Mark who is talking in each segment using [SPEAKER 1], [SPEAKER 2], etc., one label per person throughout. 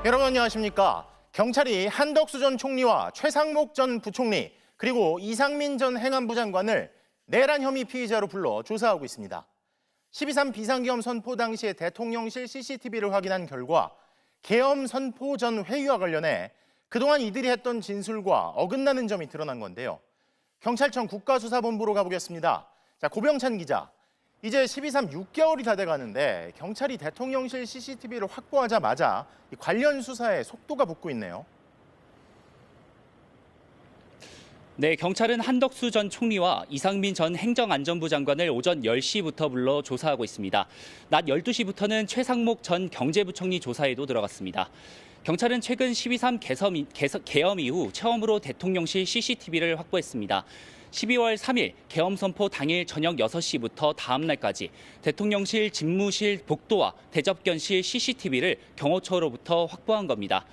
[SPEAKER 1] 여러분 안녕하십니까? 경찰이 한덕수 전 총리와 최상목 전 부총리 그리고 이상민 전 행안부 장관을 내란 혐의 피의자로 불러 조사하고 있습니다. 12.3 비상계엄 선포 당시의 대통령실 CCTV를 확인한 결과 계엄 선포 전 회의와 관련해 그동안 이들이 했던 진술과 어긋나는 점이 드러난 건데요. 경찰청 국가수사본부로 가보겠습니다. 자, 고병찬 기자. 이제 12.3 6개월이 다 돼가는데 경찰이 대통령실 CCTV를 확보하자마자 관련 수사에 속도가 붙고 있네요.
[SPEAKER 2] 네, 경찰은 한덕수 전 총리와 이상민 전 행정안전부 장관을 오전 10시부터 불러 조사하고 있습니다. 낮 12시부터는 최상목 전 경제부총리 조사에도 들어갔습니다. 경찰은 최근 12.3 계엄 이후 처음으로 대통령실 CCTV를 확보했습니다. 12월 3일 계엄 선포 당일 저녁 6시부터 다음 날까지 대통령실 집무실 복도와 대접견실 CCTV를 경호처로부터 확보한 겁니다.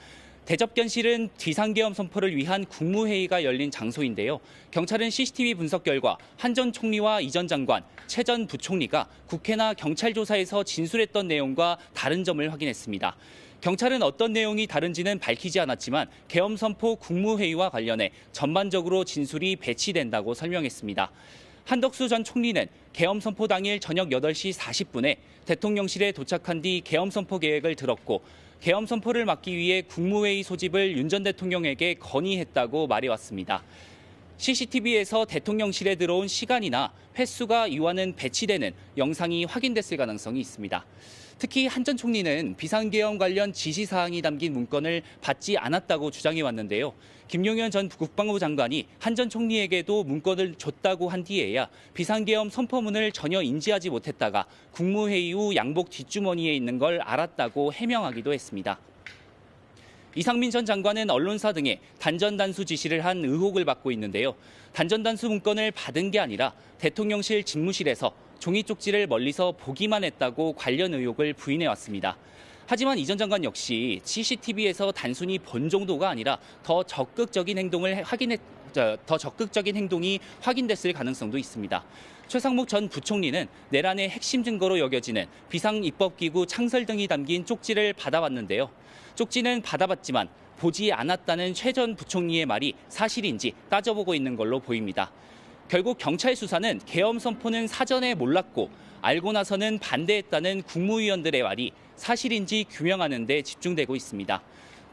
[SPEAKER 2] 대접견실은 비상계엄 선포를 위한 국무회의가 열린 장소인데요. 경찰은 CCTV 분석 결과 한 전 총리와 이 전 장관, 최 전 부총리가 국회나 경찰 조사에서 진술했던 내용과 다른 점을 확인했습니다. 경찰은 어떤 내용이 다른지는 밝히지 않았지만 계엄 선포 국무회의와 관련해 전반적으로 진술이 배치된다고 설명했습니다. 한덕수 전 총리는 계엄 선포 당일 저녁 8시 40분에 대통령실에 도착한 뒤 계엄 선포 계획을 들었고 계엄 선포를 막기 위해 국무회의 소집을 윤 전 대통령에게 건의했다고 말해왔습니다. CCTV에서 대통령실에 들어온 시간이나 횟수가 이와는 배치되는 영상이 확인됐을 가능성이 있습니다. 특히 한 전 총리는 비상계엄 관련 지시사항이 담긴 문건을 받지 않았다고 주장해왔는데요. 김용현 전 국방부 장관이 한 전 총리에게도 문건을 줬다고 한 뒤에야 비상계엄 선포문을 전혀 인지하지 못했다가 국무회의 후 양복 뒷주머니에 있는 걸 알았다고 해명하기도 했습니다. 이상민 전 장관은 언론사 등에 단전단수 지시를 한 의혹을 받고 있는데요. 단전단수 문건을 받은 게 아니라 대통령실 집무실에서 종이 쪽지를 멀리서 보기만 했다고 관련 의혹을 부인해왔습니다. 하지만 이 전 장관 역시 CCTV에서 단순히 본 정도가 아니라 더 적극적인 행동이 확인됐을 가능성도 있습니다. 최상목 전 부총리는 내란의 핵심 증거로 여겨지는 비상입법기구 창설 등이 담긴 쪽지를 받아왔는데요. 쪽지는 받아봤지만 보지 않았다는 최 전 부총리의 말이 사실인지 따져보고 있는 걸로 보입니다. 결국 경찰 수사는 계엄 선포는 사전에 몰랐고 알고 나서는 반대했다는 국무위원들의 말이 사실인지 규명하는 데 집중되고 있습니다.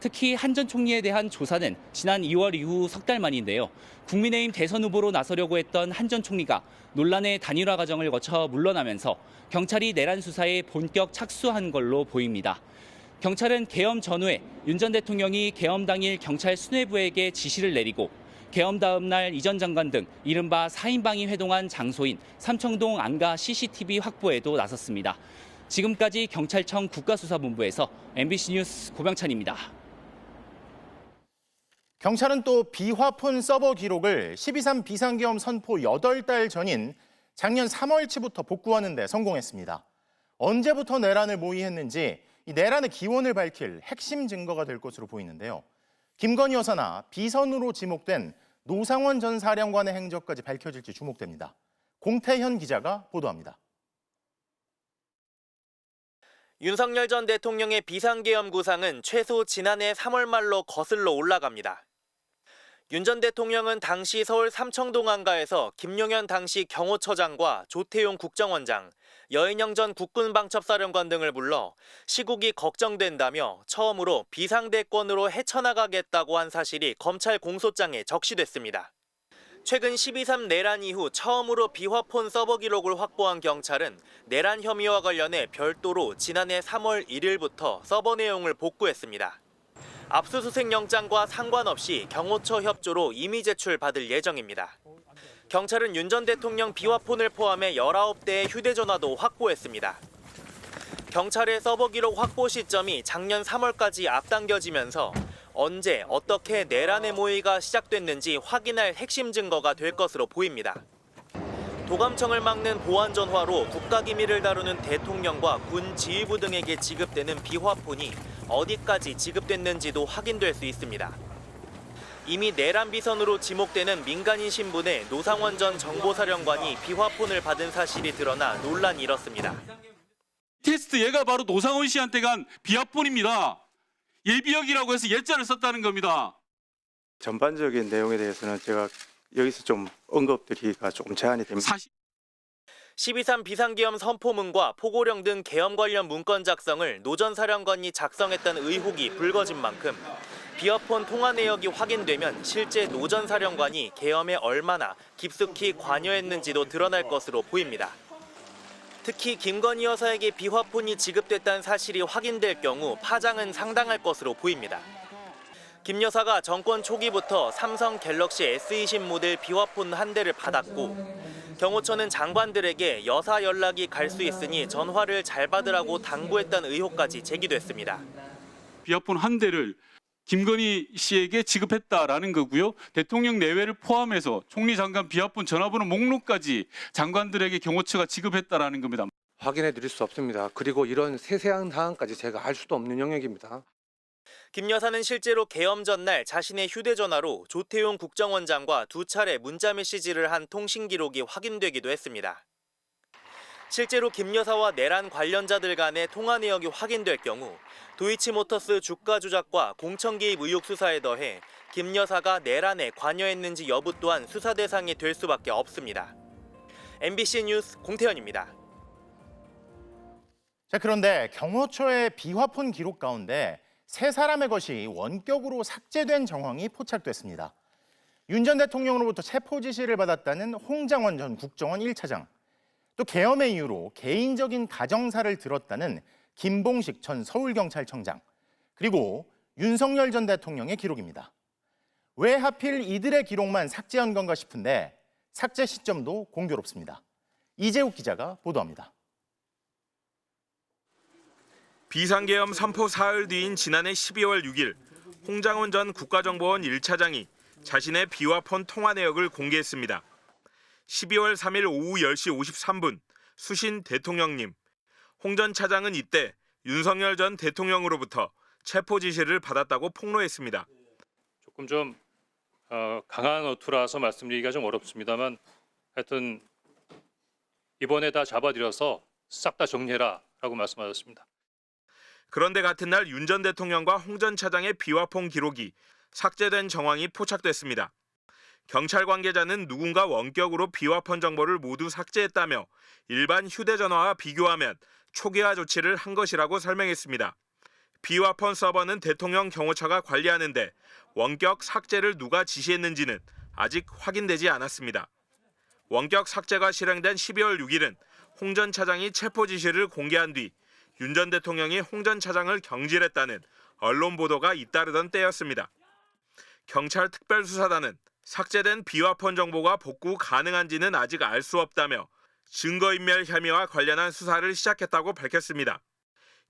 [SPEAKER 2] 특히 한 전 총리에 대한 조사는 지난 2월 이후 석 달 만인데요. 국민의힘 대선 후보로 나서려고 했던 한 전 총리가 논란의 단일화 과정을 거쳐 물러나면서 경찰이 내란 수사에 본격 착수한 걸로 보입니다. 경찰은 계엄 전후에 윤 전 대통령이 계엄 당일 경찰 수뇌부에게 지시를 내리고 계엄 다음 날 이 전 장관 등 이른바 4인방이 회동한 장소인 삼청동 안가 CCTV 확보에도 나섰습니다. 지금까지 경찰청 국가수사본부에서 MBC 뉴스 고병찬입니다.
[SPEAKER 1] 경찰은 또 비화폰 서버 기록을 12.3 비상계엄 선포 8달 전인 작년 3월치부터 복구하는 데 성공했습니다. 언제부터 내란을 모의했는지 이 내란의 기원을 밝힐 핵심 증거가 될 것으로 보이는데요. 김건희 여사나 비선으로 지목된 노상원 전 사령관의 행적까지 밝혀질지 주목됩니다. 공태현 기자가 보도합니다.
[SPEAKER 3] 윤석열 전 대통령의 비상계엄 구상은 최소 지난해 3월 말로 거슬러 올라갑니다. 윤 전 대통령은 당시 서울 삼청동 안가에서 김용현 당시 경호처장과 조태용 국정원장, 여인영 전 국군방첩사령관 등을 불러 시국이 걱정된다며 처음으로 비상대권으로 헤쳐나가겠다고 한 사실이 검찰 공소장에 적시됐습니다. 최근 12.3 내란 이후 처음으로 비화폰 서버 기록을 확보한 경찰은 내란 혐의와 관련해 별도로 지난해 3월 1일부터 서버 내용을 복구했습니다. 압수수색 영장과 상관없이 경호처 협조로 임의 제출받을 예정입니다. 경찰은 윤 전 대통령 비화폰을 포함해 19대의 휴대전화도 확보했습니다. 경찰의 서버 기록 확보 시점이 작년 3월까지 앞당겨지면서 언제 어떻게 내란의 모의가 시작됐는지 확인할 핵심 증거가 될 것으로 보입니다. 도감청을 막는 보안 전화로 국가기밀을 다루는 대통령과 군 지휘부 등에게 지급되는 비화폰이 어디까지 지급됐는지도 확인될 수 있습니다. 이미 내란 비선으로 지목되는 민간인 신분의 노상원 전 정보사령관이 비화폰을 받은 사실이 드러나 논란이 일었습니다.
[SPEAKER 4] 테스트 얘가 바로 노상원 씨한테 간 비화폰입니다. 예비역이라고 해서 예자를 썼다는 겁니다.
[SPEAKER 5] 전반적인 내용에 대해서는 제가 여기서 좀 언급드리기가 조금 제한이 됩니다.
[SPEAKER 3] 12.3 비상계엄 선포문과 포고령 등 계엄 관련 문건 작성을 노 전 사령관이 작성했다는 의혹이 불거진 만큼 비화폰 통화 내역이 확인되면 실제 노 전 사령관이 계엄에 얼마나 깊숙이 관여했는지도 드러날 것으로 보입니다. 특히 김건희 여사에게 비화폰이 지급됐다는 사실이 확인될 경우 파장은 상당할 것으로 보입니다. 김 여사가 정권 초기부터 삼성 갤럭시 S20 모델 비화폰 한 대를 받았고 경호처는 장관들에게 여사 연락이 갈 수 있으니 전화를 잘 받으라고 당부했다는 의혹까지 제기됐습니다.
[SPEAKER 4] 비화폰 한 대를 김건희 씨에게 지급했다라는 거고요. 대통령 내외를 포함해서 총리 장관 비화폰 전화번호 목록까지 장관들에게 경호처가 지급했다라는 겁니다.
[SPEAKER 6] 확인해 드릴 수 없습니다. 그리고 이런 세세한 사항까지 제가 알 수도 없는 영역입니다.
[SPEAKER 3] 김 여사는 실제로 계엄 전날 자신의 휴대전화로 조태용 국정원장과 2차례 문자 메시지를 한 통신 기록이 확인되기도 했습니다. 실제로 김 여사와 내란 관련자들 간의 통화 내역이 확인될 경우 도이치모터스 주가 조작과 공천 개입 의혹 수사에 더해 김 여사가 내란에 관여했는지 여부 또한 수사 대상이 될 수밖에 없습니다. MBC 뉴스 공태현입니다.
[SPEAKER 1] 자, 그런데 경호처의 비화폰 기록 가운데 세 사람의 것이 원격으로 삭제된 정황이 포착됐습니다. 윤 전 대통령으로부터 체포 지시를 받았다는 홍장원 전 국정원 1차장, 또 계엄의 이유로 개인적인 가정사를 들었다는 김봉식 전 서울경찰청장, 그리고 윤석열 전 대통령의 기록입니다. 왜 하필 이들의 기록만 삭제한 건가 싶은데 삭제 시점도 공교롭습니다. 이재욱 기자가 보도합니다.
[SPEAKER 7] 비상계엄 선포 사흘 뒤인 지난해 12월 6일 홍장원 전 국가정보원 1차장이 자신의 비화폰 통화 내역을 공개했습니다. 12월 3일 오후 10시 53분 수신 대통령님, 홍 전 차장은 이때 윤석열 전 대통령으로부터 체포 지시를 받았다고 폭로했습니다.
[SPEAKER 8] 조금 좀 강한 어투라서 말씀드리기가 좀 어렵습니다만 하여튼 이번에 다 잡아들여서 싹 다 정리해라라고 말씀하셨습니다.
[SPEAKER 7] 그런데 같은 날 윤 전 대통령과 홍 전 차장의 비화폰 기록이 삭제된 정황이 포착됐습니다. 경찰 관계자는 누군가 원격으로 비화폰 정보를 모두 삭제했다며 일반 휴대전화와 비교하면 초기화 조치를 한 것이라고 설명했습니다. 비화폰 서버는 대통령 경호처가 관리하는데 원격 삭제를 누가 지시했는지는 아직 확인되지 않았습니다. 원격 삭제가 실행된 12월 6일은 홍 전 차장이 체포 지시를 공개한 뒤 윤 전 대통령이 홍 전 차장을 경질했다는 언론 보도가 잇따르던 때였습니다. 경찰 특별수사단은 삭제된 비화폰 정보가 복구 가능한지는 아직 알 수 없다며 증거인멸 혐의와 관련한 수사를 시작했다고 밝혔습니다.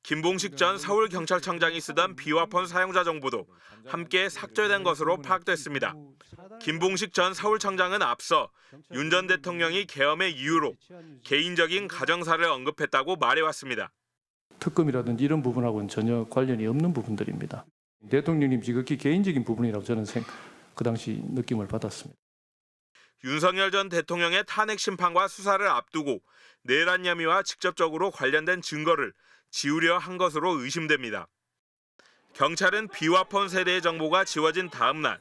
[SPEAKER 7] 김봉식 전 서울경찰청장이 쓰던 비화폰 사용자 정보도 함께 삭제된 것으로 파악됐습니다. 김봉식 전 서울청장은 앞서 윤 전 대통령이 계엄의 이유로 개인적인 가정사를 언급했다고 말해왔습니다.
[SPEAKER 9] 특검이라든지 이런 부분하고는 전혀 관련이 없는 부분들입니다. 대통령님 지극히 개인적인 부분이라고 저는 그 당시 느낌을 받았습니다.
[SPEAKER 7] 윤석열 전 대통령의 탄핵 심판과 수사를 앞두고 내란 혐의와 직접적으로 관련된 증거를 지우려 한 것으로 의심됩니다. 경찰은 비화폰 세대의 정보가 지워진 다음 날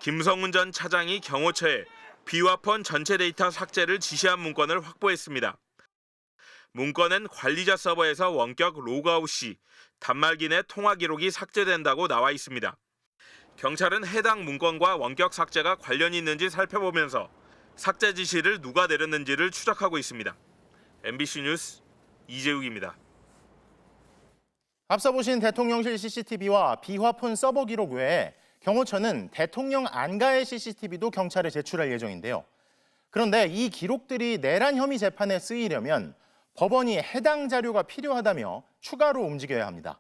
[SPEAKER 7] 김성훈 전 차장이 경호처에 비화폰 전체 데이터 삭제를 지시한 문건을 확보했습니다. 문건엔 관리자 서버에서 원격 로그아웃 시 단말기 내 통화 기록이 삭제된다고 나와 있습니다. 경찰은 해당 문건과 원격 삭제가 관련이 있는지 살펴보면서 삭제 지시를 누가 내렸는지를 추적하고 있습니다. MBC 뉴스 이재욱입니다.
[SPEAKER 1] 앞서 보신 대통령실 CCTV와 비화폰 서버 기록 외에 경호처는 대통령 안가의 CCTV도 경찰에 제출할 예정인데요. 그런데 이 기록들이 내란 혐의 재판에 쓰이려면 법원이 해당 자료가 필요하다며 추가로 움직여야 합니다.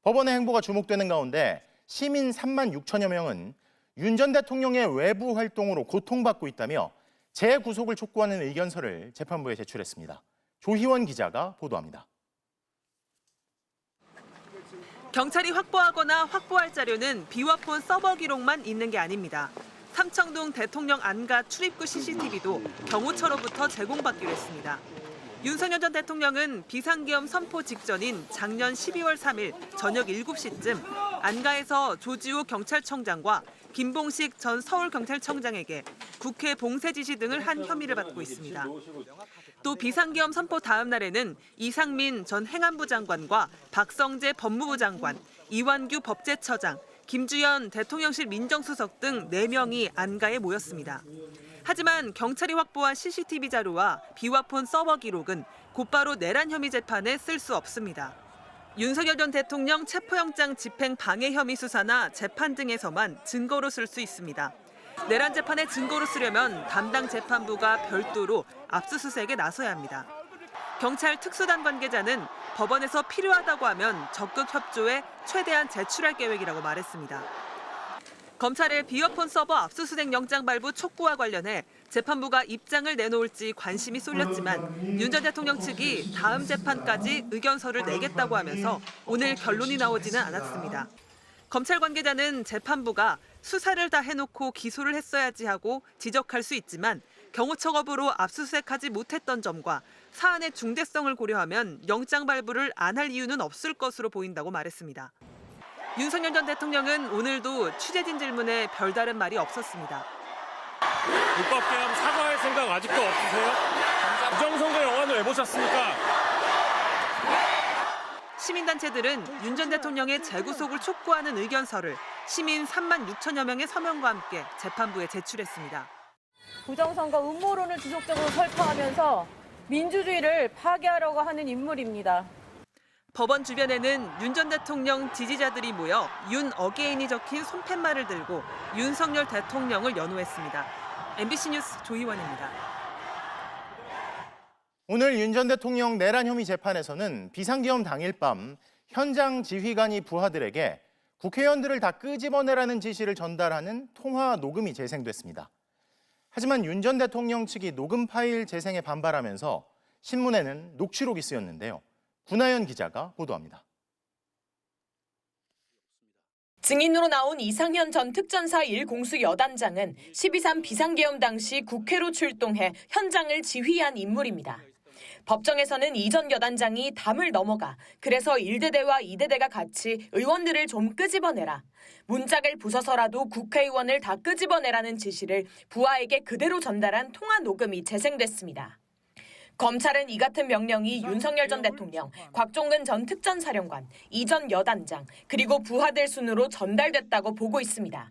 [SPEAKER 1] 법원의 행보가 주목되는 가운데 시민 3만 6천여 명은 윤 전 대통령의 외부 활동으로 고통받고 있다며 재구속을 촉구하는 의견서를 재판부에 제출했습니다. 조희원 기자가 보도합니다.
[SPEAKER 10] 경찰이 확보하거나 확보할 자료는 비화폰 서버 기록만 있는 게 아닙니다. 삼청동 대통령 안가 출입구 CCTV도 경호처로부터 제공받기로 했습니다. 윤석열 전 대통령은 비상계엄 선포 직전인 작년 12월 3일 저녁 7시쯤 안가에서 조지호 경찰청장과 김봉식 전 서울경찰청장에게 국회 봉쇄 지시 등을 한 혐의를 받고 있습니다. 또 비상계엄 선포 다음 날에는 이상민 전 행안부 장관과 박성재 법무부 장관, 이완규 법제처장, 김주현 대통령실 민정수석 등 4명이 안가에 모였습니다. 하지만 경찰이 확보한 CCTV 자료와 비화폰 서버 기록은 곧바로 내란 혐의 재판에 쓸 수 없습니다. 윤석열 전 대통령 체포영장 집행 방해 혐의 수사나 재판 등에서만 증거로 쓸 수 있습니다. 내란 재판에 증거로 쓰려면 담당 재판부가 별도로 압수수색에 나서야 합니다. 경찰 특수단 관계자는 법원에서 필요하다고 하면 적극 협조해 최대한 제출할 계획이라고 말했습니다. 검찰의 비어폰 서버 압수수색 영장 발부 촉구와 관련해 재판부가 입장을 내놓을지 관심이 쏠렸지만 윤 전 대통령 측이 다음 재판까지 의견서를 내겠다고 하면서 오늘 결론이 나오지는 않았습니다. 검찰 관계자는 재판부가 수사를 다 해놓고 기소를 했어야지 하고 지적할 수 있지만 경호처법으로 압수수색하지 못했던 점과 사안의 중대성을 고려하면 영장 발부를 안 할 이유는 없을 것으로 보인다고 말했습니다. 윤석열 전 대통령은 오늘도 취재진 질문에 별다른 말이 없었습니다.
[SPEAKER 11] 불법계엄 사과할 생각 아직도 없으세요? 부정선거 영화는 왜 보셨습니까?
[SPEAKER 10] 시민단체들은 윤 전 대통령의 재구속을 촉구하는 의견서를 시민 3만 6천여 명의 서명과 함께 재판부에 제출했습니다.
[SPEAKER 12] 부정선거 음모론을 지속적으로 설파하면서 민주주의를 파괴하려고 하는 인물입니다.
[SPEAKER 10] 법원 주변에는 윤 전 대통령 지지자들이 모여 윤 어게인이 적힌 손팻말을 들고 윤석열 대통령을 연호했습니다. MBC 뉴스 조희원입니다.
[SPEAKER 1] 오늘 윤 전 대통령 내란 혐의 재판에서는 비상계엄 당일 밤 현장 지휘관이 부하들에게 국회의원들을 다 끄집어내라는 지시를 전달하는 통화 녹음이 재생됐습니다. 하지만 윤 전 대통령 측이 녹음 파일 재생에 반발하면서 신문에는 녹취록이 쓰였는데요. 구나연 기자가 보도합니다.
[SPEAKER 13] 증인으로 나온 이상현 전 특전사 1공수 여단장은 12.3 비상계엄 당시 국회로 출동해 현장을 지휘한 인물입니다. 법정에서는 이 전 여단장이 담을 넘어가 그래서 1대대와 2대대가 같이 의원들을 좀 끄집어내라. 문짝을 부숴서라도 국회의원을 다 끄집어내라는 지시를 부하에게 그대로 전달한 통화 녹음이 재생됐습니다. 검찰은 이 같은 명령이 윤석열 전 대통령, 곽종근 전 특전사령관, 이 전 여단장, 그리고 부하들 순으로 전달됐다고 보고 있습니다.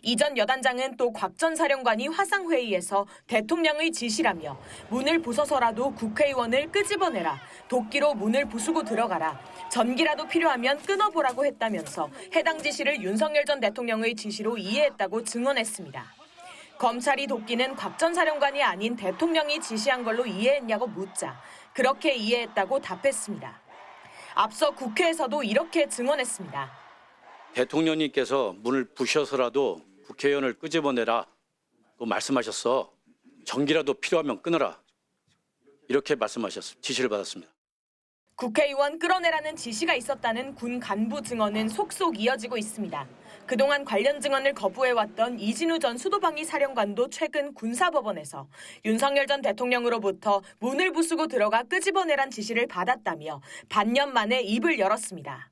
[SPEAKER 13] 이 전 여단장은 또 곽 전 사령관이 화상회의에서 대통령의 지시라며 문을 부숴서라도 국회의원을 끄집어내라, 도끼로 문을 부수고 들어가라, 전기라도 필요하면 끊어보라고 했다면서 해당 지시를 윤석열 전 대통령의 지시로 이해했다고 증언했습니다. 검찰이 도끼는 곽 전 사령관이 아닌 대통령이 지시한 걸로 이해했냐고 묻자 그렇게 이해했다고 답했습니다. 앞서 국회에서도 이렇게 증언했습니다.
[SPEAKER 14] 대통령님께서 문을 부셔서라도 국회의원을 끄집어내라 또 말씀하셨어. 전기라도 필요하면 끊어라. 이렇게 지시를 받았습니다.
[SPEAKER 13] 국회의원 끌어내라는 지시가 있었다는 군 간부 증언은 속속 이어지고 있습니다. 그동안 관련 증언을 거부해왔던 이진우 전 수도방위 사령관도 최근 군사법원에서 윤석열 전 대통령으로부터 문을 부수고 들어가 끄집어내란 지시를 받았다며 반년 만에 입을 열었습니다.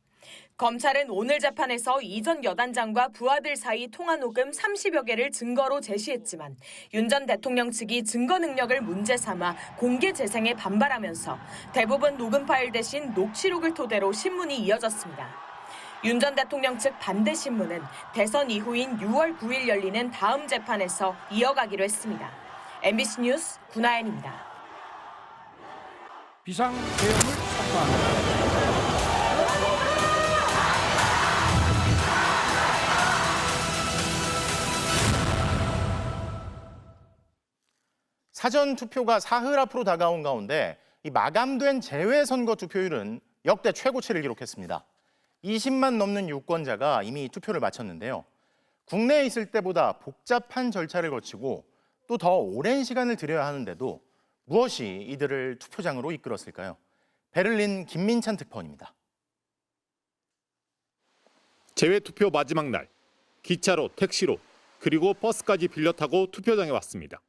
[SPEAKER 13] 검찰은 오늘 재판에서 이 전 여단장과 부하들 사이 통화 녹음 30여 개를 증거로 제시했지만 윤 전 대통령 측이 증거 능력을 문제 삼아 공개 재생에 반발하면서 대부분 녹음 파일 대신 녹취록을 토대로 신문이 이어졌습니다. 윤 전 대통령 측 반대 신문은 대선 이후인 6월 9일 열리는 다음 재판에서 이어가기로 했습니다. MBC 뉴스 구나연입니다.
[SPEAKER 9] 비상계엄을 촉구합니다.
[SPEAKER 1] 사전 투표가 사흘 앞으로 다가온 가운데 이 마감된 재외선거 투표율은 역대 최고치를 기록했습니다. 20만 넘는 유권자가 이미 투표를 마쳤는데요. 국내에 있을 때보다 복잡한 절차를 거치고 또 더 오랜 시간을 들여야 하는데도 무엇이 이들을 투표장으로 이끌었을까요? 베를린 김민찬 특파원입니다.
[SPEAKER 15] 재외투표 마지막 날, 기차로, 택시로, 그리고 버스까지 빌려 타고 투표장에 왔습니다.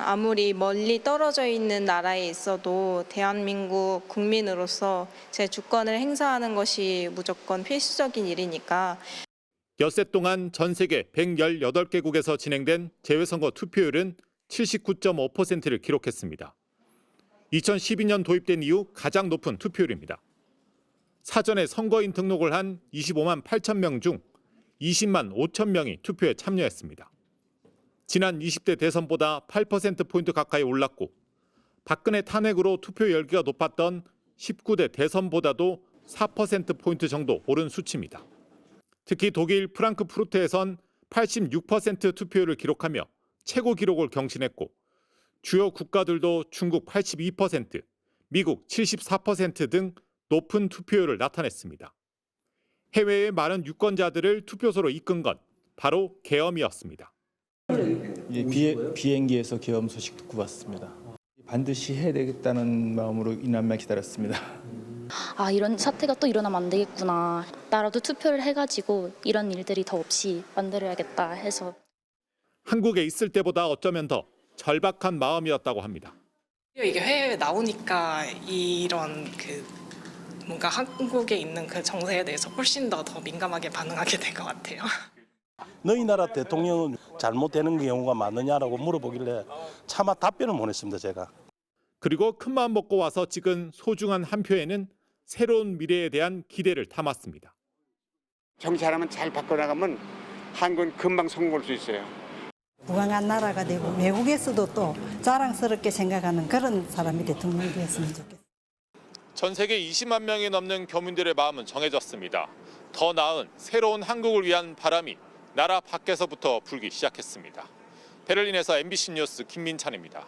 [SPEAKER 15] 아무리 멀리 떨어져 있는 나라에 있어도 대한민국 국민으로서 제 주권을 행사하는 것이 무조건 필수적인 일이니까.
[SPEAKER 16] 엿새 동안 전 세계 118개국에서 진행된 재외선거 투표율은 79.5%를 기록했습니다. 2012년 도입된 이후 가장 높은 투표율입니다. 사전에 선거인 등록을 한 25만 8천 명 중 20만 5천 명이 투표에 참여했습니다. 지난 20대 대선보다 8%포인트 가까이 올랐고 박근혜 탄핵으로 투표 열기가 높았던 19대 대선보다도 4%포인트 정도 오른 수치입니다. 특히 독일 프랑크푸르트에선 86% 투표율을 기록하며 최고 기록을 경신했고 주요 국가들도 중국 82%, 미국 74% 등 높은 투표율을 나타냈습니다. 해외의 많은 유권자들을 투표소로 이끈 건 바로 계엄이었습니다.
[SPEAKER 17] 비행기에서 계엄 소식 듣고 왔습니다. 반드시 해야 되겠다는 마음으로 이날만 기다렸습니다.
[SPEAKER 18] 이런 사태가 또 일어나면 안 되겠구나. 나라도 투표를 해가지고 이런 일들이 더 없이 만들어야겠다 해서.
[SPEAKER 16] 한국에 있을 때보다 어쩌면 더 절박한 마음이었다고 합니다.
[SPEAKER 19] 이게 해외에 나오니까 이런 뭔가 한국에 있는 그 정세에 대해서 훨씬 더 민감하게 반응하게 된 것 같아요.
[SPEAKER 20] 너희 나라 대통령은 잘못되는 경우가 많느냐라고 물어보길래 차마 답변을 못 했습니다, 제가.
[SPEAKER 16] 그리고 큰 마음 먹고 와서 찍은 소중한 한 표에는 새로운 미래에 대한 기대를 담았습니다.
[SPEAKER 21] 정치하면 잘 바꿔나가면 한국은 금방 성공할 수 있어요.
[SPEAKER 22] 부강한 나라가 되고 외국에서도 또 자랑스럽게 생각하는 그런 사람이 대통령이 되었으면 좋겠어요.
[SPEAKER 16] 전 세계 20만 명이 넘는 교민들의 마음은 정해졌습니다. 더 나은 새로운 한국을 위한 바람이 나라 밖에서부터 불기 시작했습니다. 베를린에서 MBC 뉴스 김민찬입니다.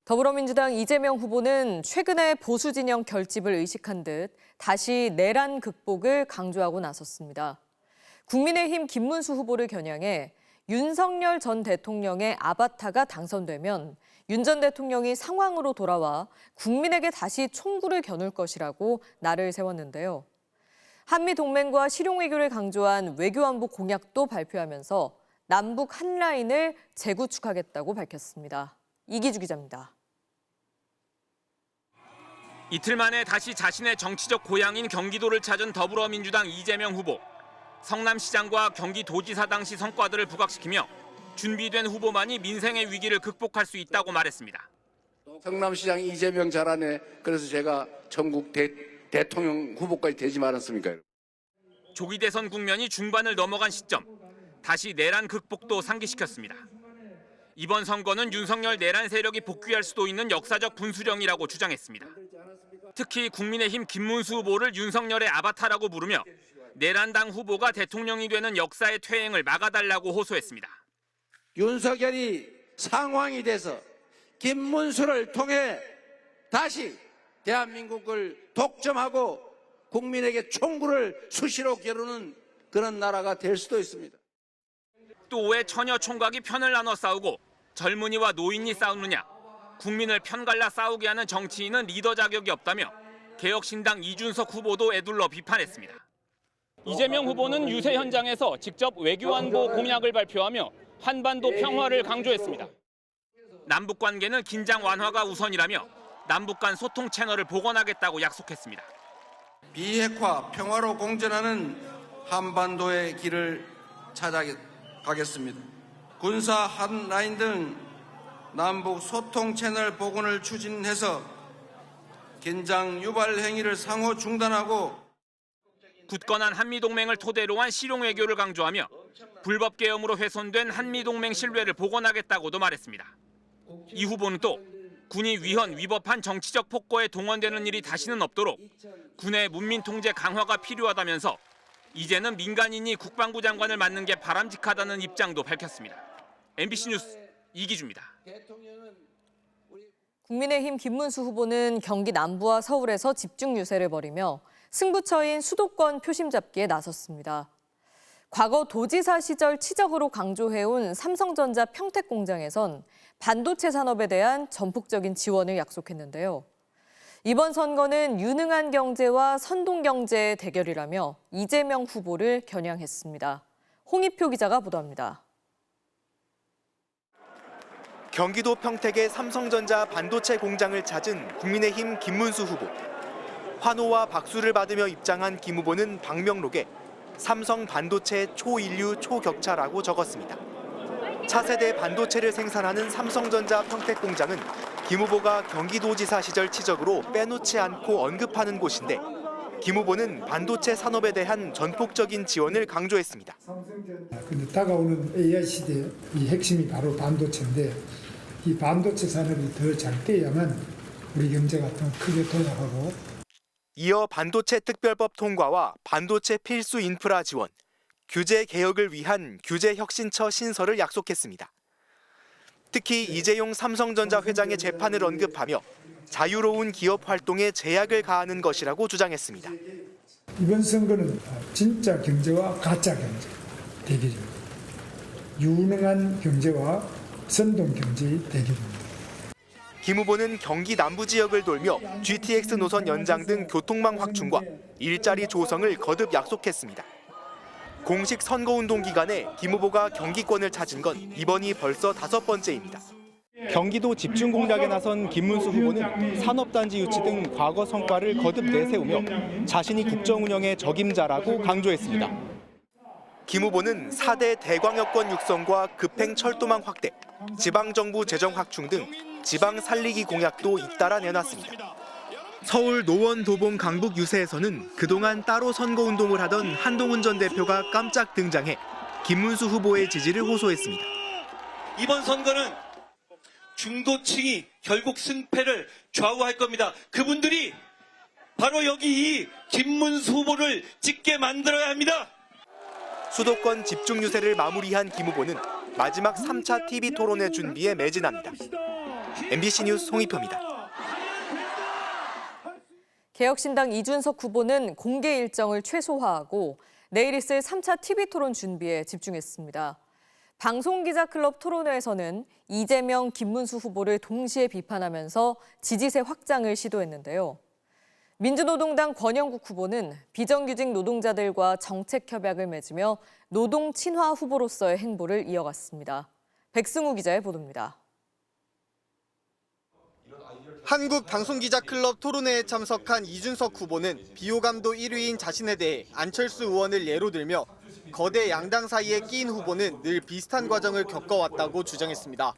[SPEAKER 23] 더불어민주당 이재명 후보는 최근에 보수 진영 결집을 의식한 듯 다시 내란 극복을 강조하고 나섰습니다. 국민의힘 김문수 후보를 겨냥해 윤석열 전 대통령의 아바타가 당선되면 윤 전 대통령이 상황으로 돌아와 국민에게 다시 총구를 겨눌 것이라고 날을 세웠는데요. 한미동맹과 실용외교를 강조한 외교안보 공약도 발표하면서 남북 한 라인을 재구축하겠다고 밝혔습니다. 이기주 기자입니다.
[SPEAKER 24] 이틀 만에 다시 자신의 정치적 고향인 경기도를 찾은 더불어민주당 이재명 후보. 성남시장과 경기도지사 당시 성과들을 부각시키며 준비된 후보만이 민생의 위기를 극복할 수 있다고 말했습니다.
[SPEAKER 25] 성남시장 이재명 잘하네. 그래서 제가 전국 대통령 후보까지 되지 않았습니까?
[SPEAKER 24] 조기 대선 국면이 중반을 넘어간 시점, 다시 내란 극복도 상기시켰습니다. 이번 선거는 윤석열 내란 세력이 복귀할 수도 있는 역사적 분수령이라고 주장했습니다. 특히 국민의힘 김문수 후보를 윤석열의 아바타라고 부르며 내란당 후보가 대통령이 되는 역사의 퇴행을 막아달라고 호소했습니다.
[SPEAKER 25] 윤석열이 상황이 돼서 김문수를 통해 다시 대한민국을 독점하고 국민에게 총구를 수시로 겨루는 그런 나라가 될 수도 있습니다.
[SPEAKER 24] 또 왜 처녀 총각이 편을 나눠 싸우고 젊은이와 노인이 싸우느냐, 국민을 편갈라 싸우게 하는 정치인은 리더 자격이 없다며 개혁신당 이준석 후보도 에둘러 비판했습니다. 이재명 후보는 유세 현장에서 직접 외교안보 공약을 발표하며 한반도 평화를 강조했습니다. 남북 관계는 긴장 완화가 우선이라며 남북 간 소통 채널을 복원하겠다고 약속했습니다.
[SPEAKER 25] 비핵화, 평화로 공존하는 한반도의 길을 찾아가겠습니다. 군사 핫라인 등 남북 소통 채널 복원을 추진해서 긴장 유발 행위를 상호 중단하고
[SPEAKER 24] 굳건한 한미동맹을 토대로 한 실용외교를 강조하며 불법 계엄으로 훼손된 한미동맹 신뢰를 복원하겠다고도 말했습니다. 이 후보는 또 군이 위헌 위법한 정치적 폭거에 동원되는 일이 다시는 없도록 군의 문민 통제 강화가 필요하다면서 이제는 민간인이 국방부 장관을 맡는 게 바람직하다는 입장도 밝혔습니다. MBC 뉴스 이기주입니다.
[SPEAKER 23] 국민의힘 김문수 후보는 경기 남부와 서울에서 집중 유세를 벌이며 승부처인 수도권 표심 잡기에 나섰습니다. 과거 도지사 시절 치적으로 강조해온 삼성전자 평택 공장에선 반도체 산업에 대한 전폭적인 지원을 약속했는데요. 이번 선거는 유능한 경제와 선동 경제의 대결이라며 이재명 후보를 겨냥했습니다. 홍익표 기자가 보도합니다.
[SPEAKER 2] 경기도 평택의 삼성전자 반도체 공장을 찾은 국민의힘 김문수 후보. 환호와 박수를 받으며 입장한 김 후보는 방명록에 삼성 반도체 초인류 초격차라고 적었습니다. 차세대 반도체를 생산하는 삼성전자 평택 공장은 김 후보가 경기도지사 시절 치적으로 빼놓지 않고 언급하는 곳인데 김 후보는 반도체 산업에 대한 전폭적인 지원을 강조했습니다.
[SPEAKER 3] 근데 다가오는 AI 시대의 이 핵심이 바로 반도체인데 이 반도체 산업이 더 잘 돼야만 우리 경제가 더 크게 돌아가고.
[SPEAKER 2] 이어 반도체 특별법 통과와 반도체 필수 인프라 지원, 규제 개혁을 위한 규제혁신처 신설을 약속했습니다. 특히 이재용 삼성전자 회장의 재판을 언급하며 자유로운 기업 활동에 제약을 가하는 것이라고 주장했습니다.
[SPEAKER 3] 이번 선거는 진짜 경제와 가짜 경제 대결입니다. 유능한 경제와 선동 경제의 대결입니다.
[SPEAKER 2] 김 후보는 경기 남부 지역을 돌며 GTX 노선 연장 등 교통망 확충과 일자리 조성을 거듭 약속했습니다. 공식 선거운동 기간에 김 후보가 경기권을 찾은 건 이번이 벌써 5번째입니다. 경기도 집중 공략에 나선 김문수 후보는 산업단지 유치 등 과거 성과를 거듭 내세우며 자신이 국정 운영의 적임자라고 강조했습니다. 김 후보는 4대 대광역권 육성과 급행 철도망 확대, 지방정부 재정 확충 등 지방 살리기 공약도 잇따라 내놨습니다. 서울 노원 도봉 강북 유세에서는 그동안 따로 선거운동을 하던 한동훈 전 대표가 깜짝 등장해 김문수 후보의 지지를 호소했습니다.
[SPEAKER 4] 이번 선거는 중도층이 결국 승패를 좌우할 겁니다. 그분들이 바로 여기 이 김문수 후보를 찍게 만들어야 합니다.
[SPEAKER 2] 수도권 집중 유세를 마무리한 김 후보는 마지막 3차 TV 토론회 준비에 매진합니다. MBC 뉴스 홍익표입니다.
[SPEAKER 23] 개혁신당 이준석 후보는 공개 일정을 최소화하고 내일 있을 3차 TV 토론 준비에 집중했습니다. 방송기자클럽 토론회에서는 이재명, 김문수 후보를 동시에 비판하면서 지지세 확장을 시도했는데요. 민주노동당 권영국 후보는 비정규직 노동자들과 정책 협약을 맺으며 노동 친화 후보로서의 행보를 이어갔습니다. 백승우 기자의 보도입니다.
[SPEAKER 5] 한국방송기자클럽 토론회에 참석한 이준석 후보는 비호감도 1위인 자신에 대해 안철수 의원을 예로 들며 거대 양당 사이에 끼인 후보는 늘 비슷한 과정을 겪어왔다고 주장했습니다.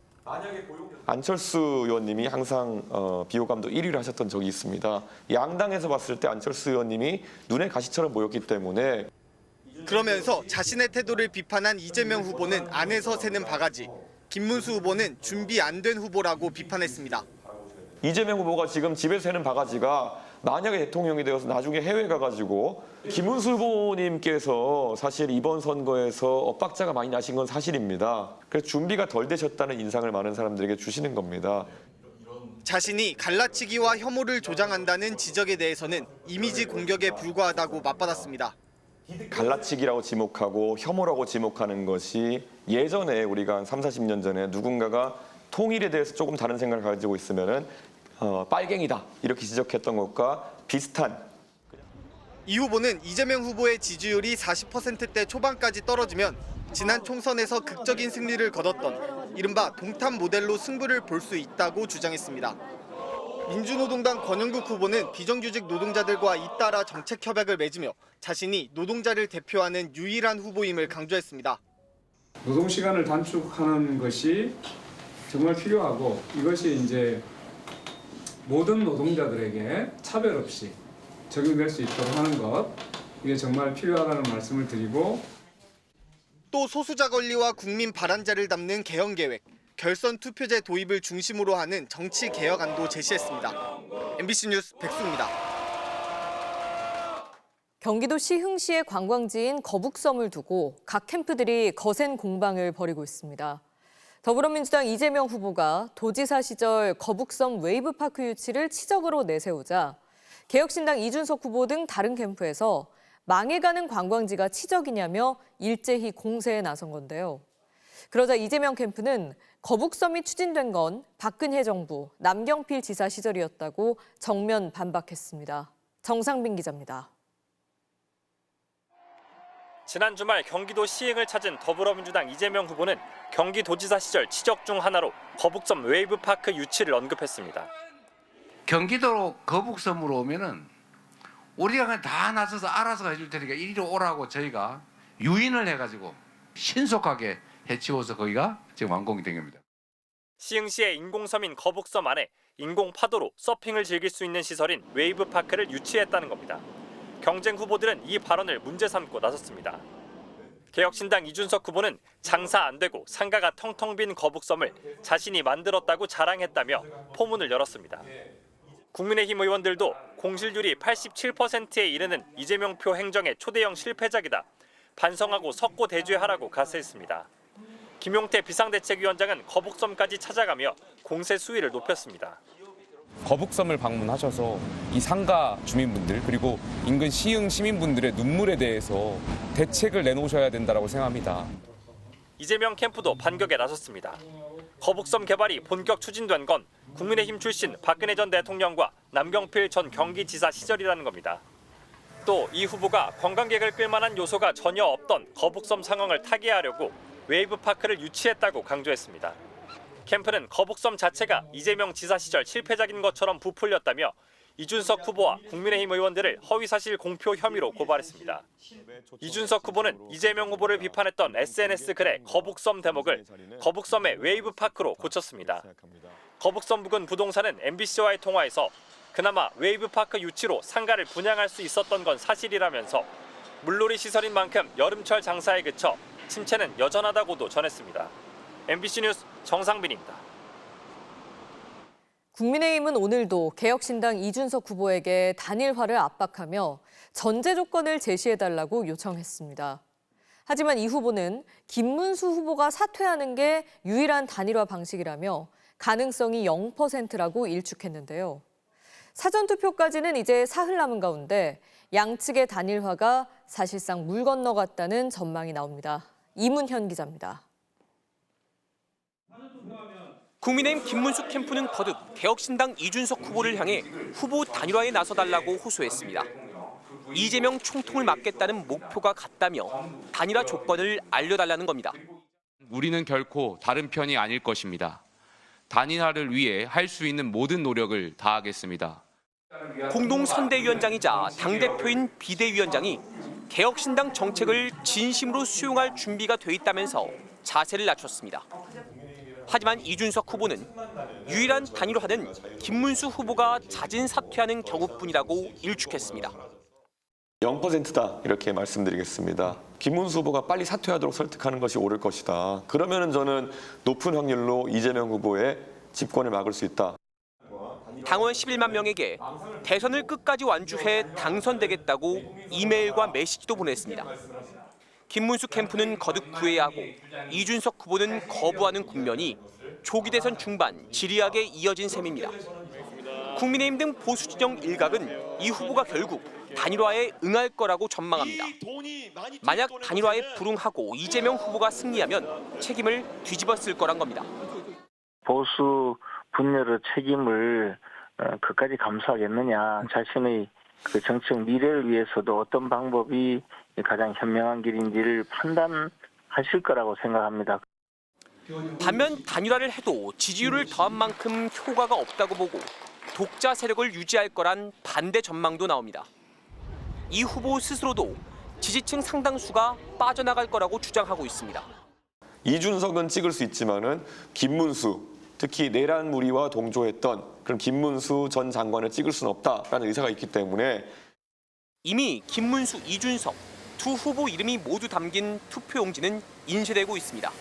[SPEAKER 6] 안철수 의원님이 항상 비호감도 1위를 하셨던 적이 있습니다. 양당에서 봤을 때 안철수 의원님이 눈에 가시처럼 보였기 때문에.
[SPEAKER 5] 그러면서 자신의 태도를 비판한 이재명 후보는 안에서 새는 바가지, 김문수 후보는 준비 안 된 후보라고 비판했습니다.
[SPEAKER 6] 이재명 후보가 지금 집에서 새는 바가지가 만약에 대통령이 되어서 나중에 해외 가가지고 김문수 후보님께서 사실 이번 선거에서 엇박자가 많이 나신 건 사실입니다. 그래서 준비가 덜 되셨다는 인상을 많은 사람들에게 주시는 겁니다.
[SPEAKER 5] 자신이 갈라치기와 혐오를 조장한다는 지적에 대해서는 이미지 공격에 불과하다고 맞받았습니다.
[SPEAKER 6] 갈라치기라고 지목하고 혐오라고 지목하는 것이 예전에 우리가 한 3, 40년 전에 누군가가 통일에 대해서 조금 다른 생각을 가지고 있으면은 빨갱이다 이렇게 지적했던 것과 비슷한.
[SPEAKER 5] 이 후보는 이재명 후보의 지지율이 40%대 초반까지 떨어지면 지난 총선에서 극적인 승리를 거뒀던 이른바 동탑 모델로 승부를 볼 수 있다고 주장했습니다. 민주노동당 권영국 후보는 비정규직 노동자들과 잇따라 정책 협약을 맺으며 자신이 노동자를 대표하는 유일한 후보임을 강조했습니다.
[SPEAKER 26] 노동시간을 단축하는 것이 정말 필요하고 이것이 이제 모든 노동자들에게 차별 없이 적용될 수 있도록 하는 것, 이게 정말 필요하다는 말씀을 드리고,
[SPEAKER 5] 또 소수자 권리와 국민 발안자를 담는 개헌 계획, 결선 투표제 도입을 중심으로 하는 정치 개혁안도 제시했습니다. MBC 뉴스 백승우입니다.
[SPEAKER 23] 경기도 시흥시의 관광지인 거북섬을 두고 각 캠프들이 거센 공방을 벌이고 있습니다. 더불어민주당 이재명 후보가 도지사 시절 거북섬 웨이브파크 유치를 치적으로 내세우자 개혁신당 이준석 후보 등 다른 캠프에서 망해가는 관광지가 치적이냐며 일제히 공세에 나선 건데요. 그러자 이재명 캠프는 거북섬이 추진된 건 박근혜 정부 남경필 지사 시절이었다고 정면 반박했습니다. 정상빈 기자입니다.
[SPEAKER 7] 지난 주말 경기도 시흥을 찾은 더불어민주당 이재명 후보는 경기도지사 시절 지적 중 하나로 거북섬 웨이브파크 유치를 언급했습니다.
[SPEAKER 8] 경기도 거북섬으로 오면은 우리가 그냥 다 나서서 알아서 해줄 테니까 이리로 오라고 저희가 유인을 해가지고 신속하게 해치워서 거기가 지금 완공이 된 겁니다.
[SPEAKER 7] 시흥시의 인공섬인 거북섬 안에 인공파도로 서핑을 즐길 수 있는 시설인 웨이브파크를 유치했다는 겁니다. 경쟁 후보들은 이 발언을 문제 삼고 나섰습니다. 개혁신당 이준석 후보는 장사 안 되고 상가가 텅텅 빈 거북섬을 자신이 만들었다고 자랑했다며 포문을 열었습니다. 국민의힘 의원들도 공실률이 87%에 이르는 이재명 표 행정의 초대형 실패작이다. 반성하고 석고 대죄하라고 가세했습니다. 김용태 비상대책위원장은 거북섬까지 찾아가며 공세 수위를 높였습니다.
[SPEAKER 10] 거북섬을 방문하셔서 이 상가 주민분들 그리고 인근 시흥 시민분들의 눈물에 대해서 대책을 내놓으셔야 된다고 생각합니다.
[SPEAKER 7] 이재명 캠프도 반격에 나섰습니다. 거북섬 개발이 본격 추진된 건 국민의힘 출신 박근혜 전 대통령과 남경필 전 경기지사 시절이라는 겁니다. 또 이 후보가 관광객을 끌만한 요소가 전혀 없던 거북섬 상황을 타개하려고 웨이브파크를 유치했다고 강조했습니다. 캠프는 거북섬 자체가 이재명 지사 시절 실패작인 것처럼 부풀렸다며 이준석 후보와 국민의힘 의원들을 허위사실 공표 혐의로 고발했습니다. 이준석 후보는 이재명 후보를 비판했던 SNS 글의 거북섬 대목을 거북섬의 웨이브파크로 고쳤습니다. 거북섬 부근 부동산은 MBC와의 통화에서 그나마 웨이브파크 유치로 상가를 분양할 수 있었던 건 사실이라면서 물놀이 시설인 만큼 여름철 장사에 그쳐 침체는 여전하다고도 전했습니다. MBC 뉴스 정상빈입니다.
[SPEAKER 23] 국민의힘은 오늘도 개혁신당 이준석 후보에게 단일화를 압박하며 전제 조건을 제시해달라고 요청했습니다. 하지만 이 후보는 김문수 후보가 사퇴하는 게 유일한 단일화 방식이라며 가능성이 0%라고 일축했는데요. 사전투표까지는 이제 사흘 남은 가운데 양측의 단일화가 사실상 물 건너갔다는 전망이 나옵니다. 이문현 기자입니다.
[SPEAKER 11] 국민의힘 김문수 캠프는 거듭 개혁신당 이준석 후보를 향해 후보 단일화에 나서달라고 호소했습니다. 이재명 총통을 막겠다는 목표가 같다며 단일화 조건을 알려달라는 겁니다.
[SPEAKER 12] 우리는 결코 다른 편이 아닐 것입니다. 단일화를 위해 할 수 있는 모든 노력을 다하겠습니다.
[SPEAKER 11] 공동선대위원장이자 당대표인 비대위원장이 개혁신당 정책을 진심으로 수용할 준비가 돼 있다면서 자세를 낮췄습니다. 하지만 이준석 후보는 유일한 단일화는 김문수 후보가 자진 사퇴하는 경우뿐이라고 일축했습니다.
[SPEAKER 6] 0%다 이렇게 말씀드리겠습니다. 김문수 후보가 빨리 사퇴하도록 설득하는 것이 옳을 것이다. 그러면 저는 높은 확률로 이재명 후보의 집권을 막을 수 있다.
[SPEAKER 11] 당원 11만 명에게 대선을 끝까지 완주해 당선되겠다고 이메일과 메시지도 보냈습니다. 김문수 캠프는 거듭 구애하고 이준석 후보는 거부하는 국면이 조기 대선 중반 지리하게 이어진 셈입니다. 국민의힘 등 보수 진영 일각은 이 후보가 결국 단일화에 응할 거라고 전망합니다. 만약 단일화에 불응하고 이재명 후보가 승리하면 책임을 뒤집었을 거란 겁니다.
[SPEAKER 14] 보수 분열의 책임을 끝까지 감수하겠느냐, 자신의 그 정책 미래를 위해서도 어떤 방법이 가장 현명한 길인지를 판단하실 거라고 생각합니다.
[SPEAKER 11] 반면 단일화를 해도 지지율을 더한 만큼 효과가 없다고 보고 독자 세력을 유지할 거란 반대 전망도 나옵니다. 이 후보 스스로도 지지층 상당수가 빠져나갈 거라고 주장하고 있습니다.
[SPEAKER 6] 이준석은 찍을 수 있지만은 김문수, 특히 내란 무리와 동조했던 그런 김문수 전 장관을 찍을 수는 없다라는 의사가 있기 때문에
[SPEAKER 11] 이미 김문수, 이준석 두 후보 이름이 모두 담긴 투표용지는 인쇄되고 있습니다.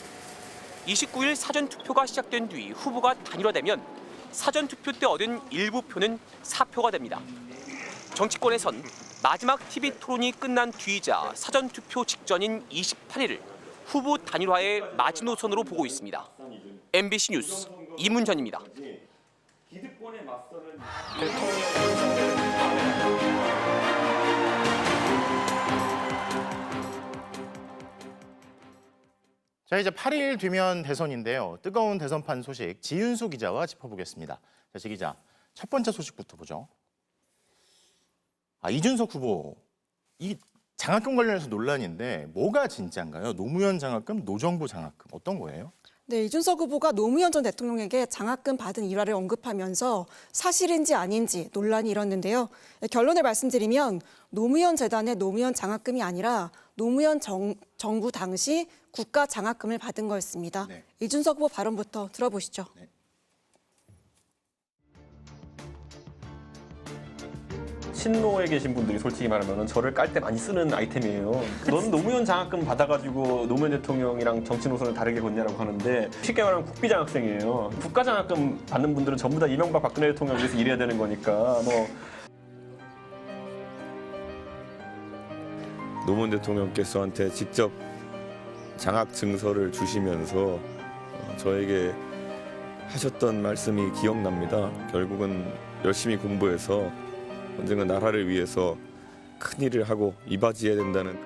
[SPEAKER 11] 29일 사전투표가 시작된 뒤 후보가 단일화되면 사전투표 때 얻은 일부 표는 사표가 됩니다. 정치권에선 마지막 TV 토론이 끝난 뒤이자 사전투표 직전인 28일을 후보 단일화의 마지노선으로 보고 있습니다. MBC 뉴스 이문현입니다.
[SPEAKER 1] 자, 이제 8일 뒤면 대선인데요. 뜨거운 대선판 소식 지윤수 기자와 짚어보겠습니다. 자, 지 기자, 첫 번째 소식부터 보죠. 이준석 후보, 이 장학금 관련해서 논란인데 뭐가 진짜인가요? 노무현 장학금, 노정부 장학금 어떤 거예요?
[SPEAKER 9] 네, 이준석 후보가 노무현 전 대통령에게 장학금 받은 일화를 언급하면서 사실인지 아닌지 논란이 일었는데요. 결론을 말씀드리면 노무현 재단의 노무현 장학금이 아니라 노무현 정부 당시 국가 장학금을 받은 거였습니다.
[SPEAKER 1] 네.
[SPEAKER 9] 이준석 후보 발언부터 들어보시죠.
[SPEAKER 1] 네.
[SPEAKER 13] 친노에 계신 분들이 솔직히 말하면 저를 깔 때 많이 쓰는 아이템이에요. 넌 노무현 장학금 받아가지고 노무현 대통령이랑 정치 노선을 다르게 걷냐라고 하는데 쉽게 말하면 국비장학생이에요. 국가장학금 받는 분들은 전부 다 이명박 박근혜 대통령을 위해서 일해야 되는 거니까
[SPEAKER 15] 노무현 대통령께서한테 직접 장학 증서를 주시면서 저에게 하셨던 말씀이 기억납니다. 결국은 열심히 공부해서 언젠가 나라를 위해서 큰 일을 하고 이바지해야 된다는.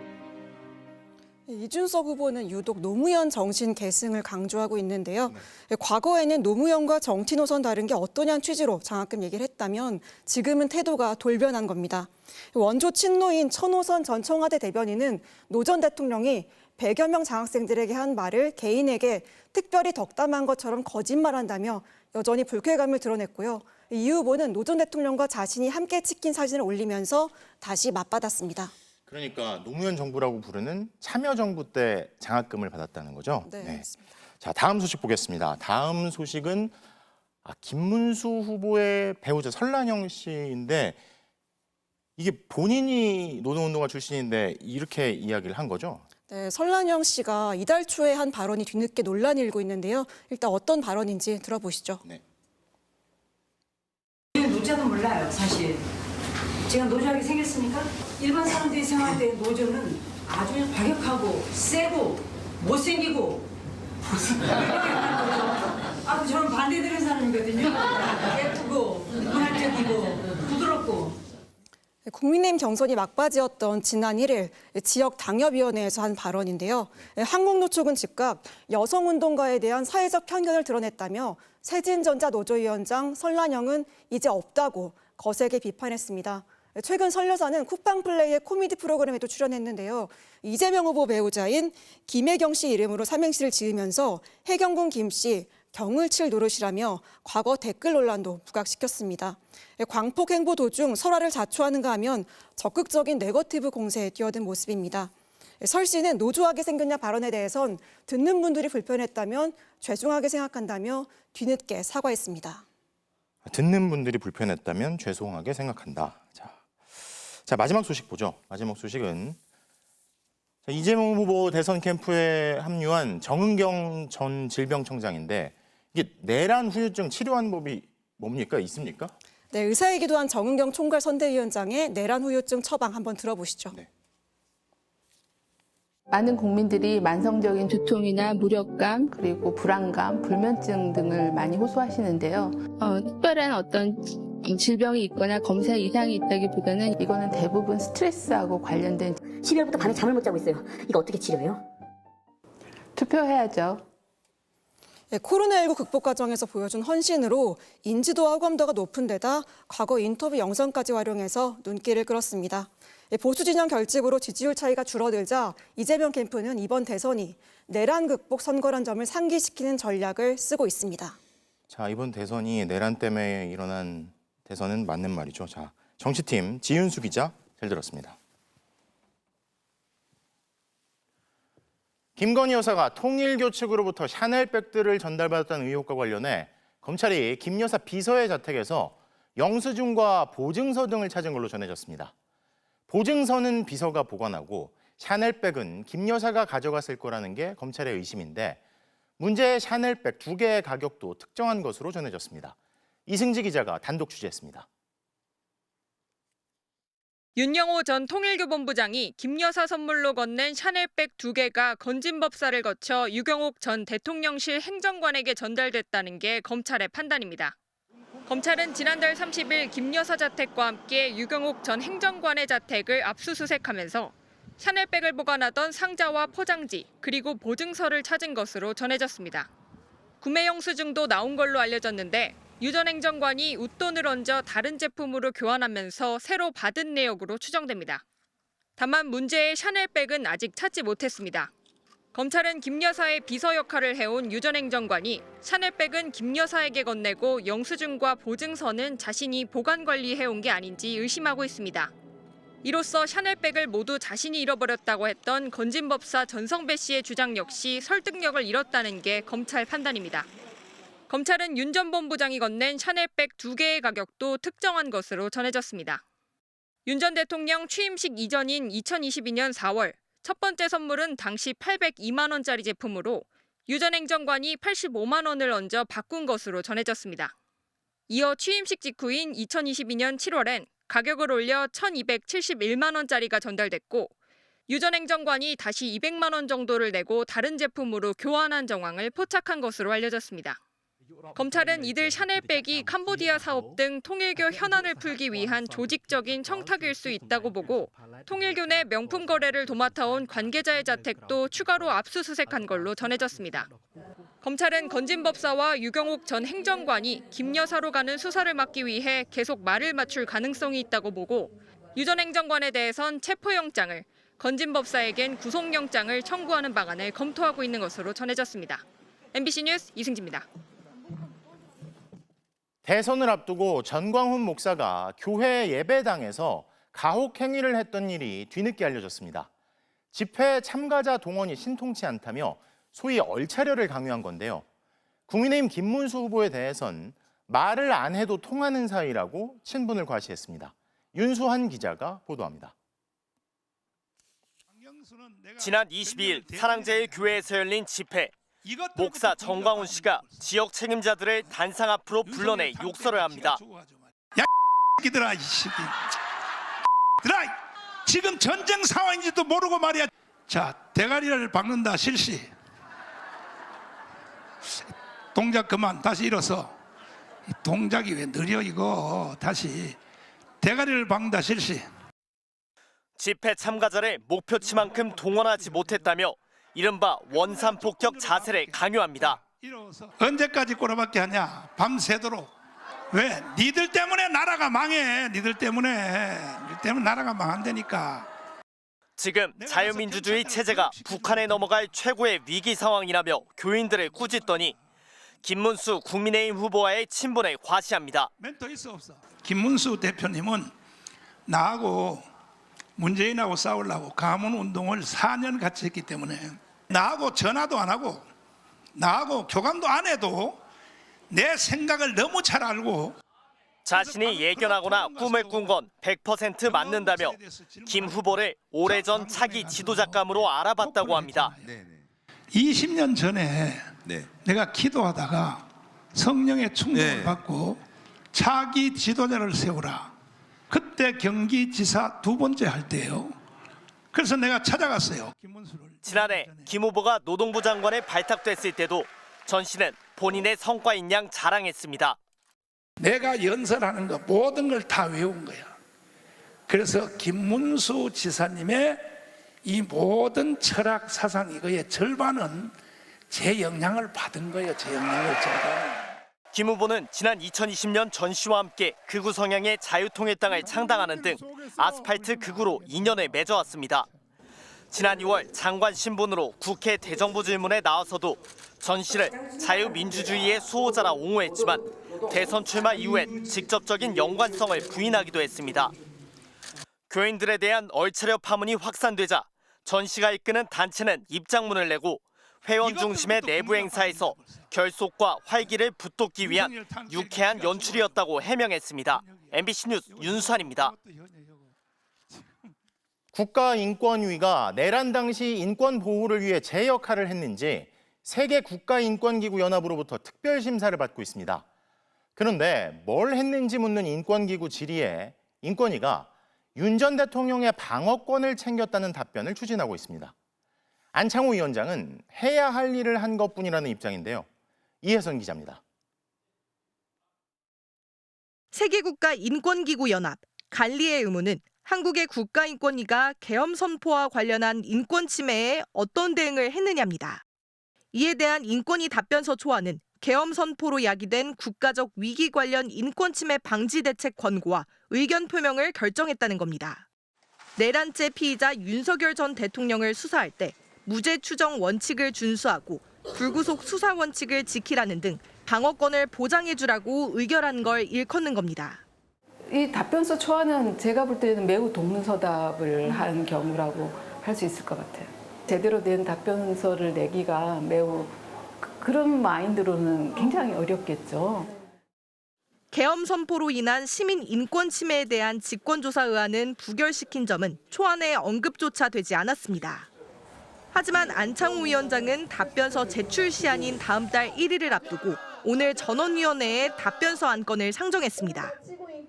[SPEAKER 9] 이준석 후보는 유독 노무현 정신 계승을 강조하고 있는데요. 과거에는 노무현과 정치 노선 다른 게 어떠냐는 취지로 장학금 얘기를 했다면 지금은 태도가 돌변한 겁니다. 원조 친노인 천호선 전 청와대 대변인은 노 전 대통령이 100여 명 장학생들에게 한 말을 개인에게 특별히 덕담한 것처럼 거짓말한다며 여전히 불쾌감을 드러냈고요. 이 후보는 노 전 대통령과 자신이 함께 찍힌 사진을 올리면서 다시 맞받았습니다.
[SPEAKER 1] 그러니까 노무현 정부라고 부르는 참여정부 때 장학금을 받았다는 거죠?
[SPEAKER 9] 네, 맞습니다.
[SPEAKER 1] 자, 다음 소식 보겠습니다. 다음 소식은 김문수 후보의 배우자 설란영 씨인데 이게 본인이 노동운동가 출신인데 이렇게 이야기를 한 거죠?
[SPEAKER 9] 네, 설란영 씨가 이달 초에 한 발언이 뒤늦게 논란이 일고 있는데요. 일단 어떤 발언인지 들어보시죠.
[SPEAKER 1] 네.
[SPEAKER 17] 노조는 몰라요, 사실. 제가 노조하게 생겼으니까 일반 사람들이 생각할 때 노조는 아주 과격하고 세고 못생기고 저는 반대되는 사람이거든요. 예쁘고 문화적이고 부드럽고.
[SPEAKER 9] 국민의힘 경선이 막바지였던 지난 1일 지역 당협위원회에서 한 발언인데요. 한국노총은 즉각 여성운동가에 대한 사회적 편견을 드러냈다며 세진전자 노조위원장 설란영은 이제 없다고 거세게 비판했습니다. 최근 설 여사는 쿠팡플레이의 코미디 프로그램에도 출연했는데요. 이재명 후보 배우자인 김혜경 씨 이름으로 삼행시를 지으면서 해경군 김 씨, 경을 칠 노릇이라며 과거 댓글 논란도 부각시켰습니다. 광폭 행보 도중 설화를 자초하는가 하면 적극적인 네거티브 공세에 뛰어든 모습입니다. 설 씨는 노조하게 생겼냐 발언에 대해선 듣는 분들이 불편했다면 죄송하게 생각한다며 뒤늦게 사과했습니다.
[SPEAKER 1] 듣는 분들이 불편했다면 죄송하게 생각한다. 자, 마지막 소식 보죠. 마지막 소식은 이재명 후보 대선 캠프에 합류한 정은경 전 질병청장인데 이게 내란 후유증 치료하는 법이 뭡니까? 있습니까?
[SPEAKER 9] 네, 의사이기도 한 정은경 총괄 선대위원장의 내란 후유증 처방 한번 들어보시죠.
[SPEAKER 1] 네.
[SPEAKER 18] 많은 국민들이 만성적인 두통이나 무력감, 그리고 불안감, 불면증 등을 많이 호소하시는데요. 특별한 어떤 질병이 있거나 검사 이상이 있다기보다는 이거는 대부분 스트레스하고 관련된
[SPEAKER 19] 12월부터 밤에 잠을 못 자고 있어요. 이거 어떻게 치료해요?
[SPEAKER 18] 투표해야죠.
[SPEAKER 9] 네, 코로나19 극복 과정에서 보여준 헌신으로 인지도와 호감도가 높은 데다 과거 인터뷰 영상까지 활용해서 눈길을 끌었습니다. 보수 진영 결집으로 지지율 차이가 줄어들자 이재명 캠프는 이번 대선이 내란 극복 선거란 점을 상기시키는 전략을 쓰고 있습니다.
[SPEAKER 1] 자, 이번 대선이 내란 때문에 일어난 대선은 맞는 말이죠. 자, 정치팀 지윤수 기자 잘 들었습니다. 김건희 여사가 통일교 측으로부터 샤넬백들을 전달받았다는 의혹과 관련해 검찰이 김 여사 비서의 자택에서 영수증과 보증서 등을 찾은 걸로 전해졌습니다. 보증서는 비서가 보관하고 샤넬백은 김 여사가 가져갔을 거라는 게 검찰의 의심인데 문제의 샤넬백 2개의 가격도 특정한 것으로 전해졌습니다. 이승지 기자가 단독 취재했습니다.
[SPEAKER 27] 윤영호 전 통일교본부장이 김 여사 선물로 건넨 샤넬백 2개가 건진법사를 거쳐 유경옥 전 대통령실 행정관에게 전달됐다는 게 검찰의 판단입니다. 검찰은 지난달 30일 김 여사 자택과 함께 유경옥 전 행정관의 자택을 압수수색하면서 샤넬백을 보관하던 상자와 포장지 그리고 보증서를 찾은 것으로 전해졌습니다. 구매 영수증도 나온 걸로 알려졌는데 유 전 행정관이 웃돈을 얹어 다른 제품으로 교환하면서 새로 받은 내역으로 추정됩니다. 다만 문제의 샤넬백은 아직 찾지 못했습니다. 검찰은 김 여사의 비서 역할을 해온 유 전 행정관이 샤넬백은 김 여사에게 건네고 영수증과 보증서는 자신이 보관 관리해온 게 아닌지 의심하고 있습니다. 이로써 샤넬백을 모두 자신이 잃어버렸다고 했던 건진법사 전성배 씨의 주장 역시 설득력을 잃었다는 게 검찰 판단입니다. 검찰은 윤 전 본부장이 건넨 샤넬백 2개의 가격도 특정한 것으로 전해졌습니다. 윤 전 대통령 취임식 이전인 2022년 4월 첫 번째 선물은 당시 802만 원짜리 제품으로 유 전 행정관이 85만 원을 얹어 바꾼 것으로 전해졌습니다. 이어 취임식 직후인 2022년 7월엔 가격을 올려 1,271만 원짜리가 전달됐고 유 전 행정관이 다시 200만 원 정도를 내고 다른 제품으로 교환한 정황을 포착한 것으로 알려졌습니다. 검찰은 이들 샤넬백이 캄보디아 사업 등 통일교 현안을 풀기 위한 조직적인 청탁일 수 있다고 보고 통일교 내 명품 거래를 도맡아온 관계자의 자택도 추가로 압수수색한 걸로 전해졌습니다. 검찰은 건진법사와 유경옥 전 행정관이 김 여사로 가는 수사를 막기 위해 계속 말을 맞출 가능성이 있다고 보고 유 전 행정관에 대해선 체포영장을, 건진법사에겐 구속영장을 청구하는 방안을 검토하고 있는 것으로 전해졌습니다. MBC 뉴스 이승지입니다.
[SPEAKER 1] 대선을 앞두고 전광훈 목사가 교회 예배당에서 가혹 행위를 했던 일이 뒤늦게 알려졌습니다. 집회 참가자 동원이 신통치 않다며 소위 얼차려를 강요한 건데요. 국민의힘 김문수 후보에 대해선 말을 안 해도 통하는 사이라고 친분을 과시했습니다. 윤수환 기자가 보도합니다.
[SPEAKER 3] 지난 22일 사랑제일 교회에서 열린 집회. 목사 전광훈 씨가 지역 책임자들을 단상 앞으로 불러내 욕설을 합니다.
[SPEAKER 16] 야, 이들아, 이 새끼. 들아, 지금 전쟁 상황인지도 모르고 말이야. 자, 대가리를 박는다 실시. 동작 그만. 다시 일어서. 동작이 왜 느려 이거. 다시. 대가리를 박는다 실시.
[SPEAKER 3] 집회 참가자를 목표치만큼 동원하지 못했다며 이른바 원산폭격 자세를 강요합니다.
[SPEAKER 16] 언제까지 꼬라박기 하냐? 밤새도록. 왜? 니들 때문에 나라가 망해. 니들 때문에 나라가 망한다니까.
[SPEAKER 3] 지금 자유민주주의 체제가 북한에 넘어갈 최고의 위기 상황이라며 교인들을 꾸짖더니 김문수 국민의힘 후보와의 친분을 과시합니다.
[SPEAKER 16] 멘토 있어 없어? 김문수 대표님은 나하고 문재인하고 싸우려고 가문운동을 4년 같이 했기 때문에 나하고 전화도 안 하고 나하고 교감도 안 해도 내 생각을 너무 잘 알고
[SPEAKER 3] 자신이 예견하거나 꿈을 꾼 건 100% 맞는다며 김 후보를 오래전 차기 지도자감으로 알아봤다고 합니다.
[SPEAKER 16] 20년 전에 내가 기도하다가 성령의 충동을 받고 차기 지도자를 세우라. 그때 경기지사 2번째 할 때요. 그래서 내가 찾아갔어요.
[SPEAKER 3] 지난해 김 후보가 노동부 장관에 발탁됐을 때도 전 씨는 본인의 성과인 양 자랑했습니다.
[SPEAKER 16] 내가 연설하는 거 모든 걸 다 외운 거야. 그래서 김문수 지사님의 이 모든 철학 사상 이거의 절반은 제 영향을 받은 거예요. 제 영향을 제가.
[SPEAKER 3] 김 후보는 지난 2020년 전 씨와 함께 극우 성향의 자유통일당을 창당하는 등 아스팔트 극우로 인연을 맺어왔습니다. 지난 2월 장관 신분으로 국회 대정부 질문에 나와서도 전 씨를 자유민주주의의 수호자라 옹호했지만 대선 출마 이후엔 직접적인 연관성을 부인하기도 했습니다. 교인들에 대한 얼차려 파문이 확산되자 전 씨가 이끄는 단체는 입장문을 내고 회원 중심의 내부 행사에서 결속과 활기를 북돋기 위한 유쾌한 연출이었다고 해명했습니다. MBC 뉴스 윤수환입니다.
[SPEAKER 1] 국가인권위가 내란 당시 인권 보호를 위해 제 역할을 했는지 세계 국가인권기구 연합으로부터 특별 심사를 받고 있습니다. 그런데 뭘 했는지 묻는 인권기구 질의에 인권위가 윤 전 대통령의 방어권을 챙겼다는 답변을 추진하고 있습니다. 안창호 위원장은 해야 할 일을 한 것뿐이라는 입장인데요. 이혜선 기자입니다.
[SPEAKER 20] 세계국가인권기구 연합 갈리의 의무는 한국의 국가인권위가 계엄 선포와 관련한 인권 침해에 어떤 대응을 했느냐입니다. 이에 대한 인권위 답변서 초안은 계엄 선포로 야기된 국가적 위기 관련 인권 침해 방지 대책 권고와 의견 표명을 결정했다는 겁니다. 내란죄 피의자 윤석열 전 대통령을 수사할 때 무죄 추정 원칙을 준수하고 불구속 수사 원칙을 지키라는 등 방어권을 보장해주라고 의결한 걸 일컫는 겁니다.
[SPEAKER 2] 이 답변서 초안은 제가 볼 때는 매우 동문서답을 한 경우라고 할 수 있을 것 같아요. 제대로 된 답변서를 내기가 매우 그런 마인드로는 굉장히 어렵겠죠.
[SPEAKER 20] 계엄 선포로 인한 시민 인권 침해에 대한 직권조사 의안은 부결시킨 점은 초안에 언급조차 되지 않았습니다. 하지만 안창호 위원장은 답변서 제출 시한인 다음 달 1일을 앞두고 오늘 전원위원회에 답변서 안건을 상정했습니다.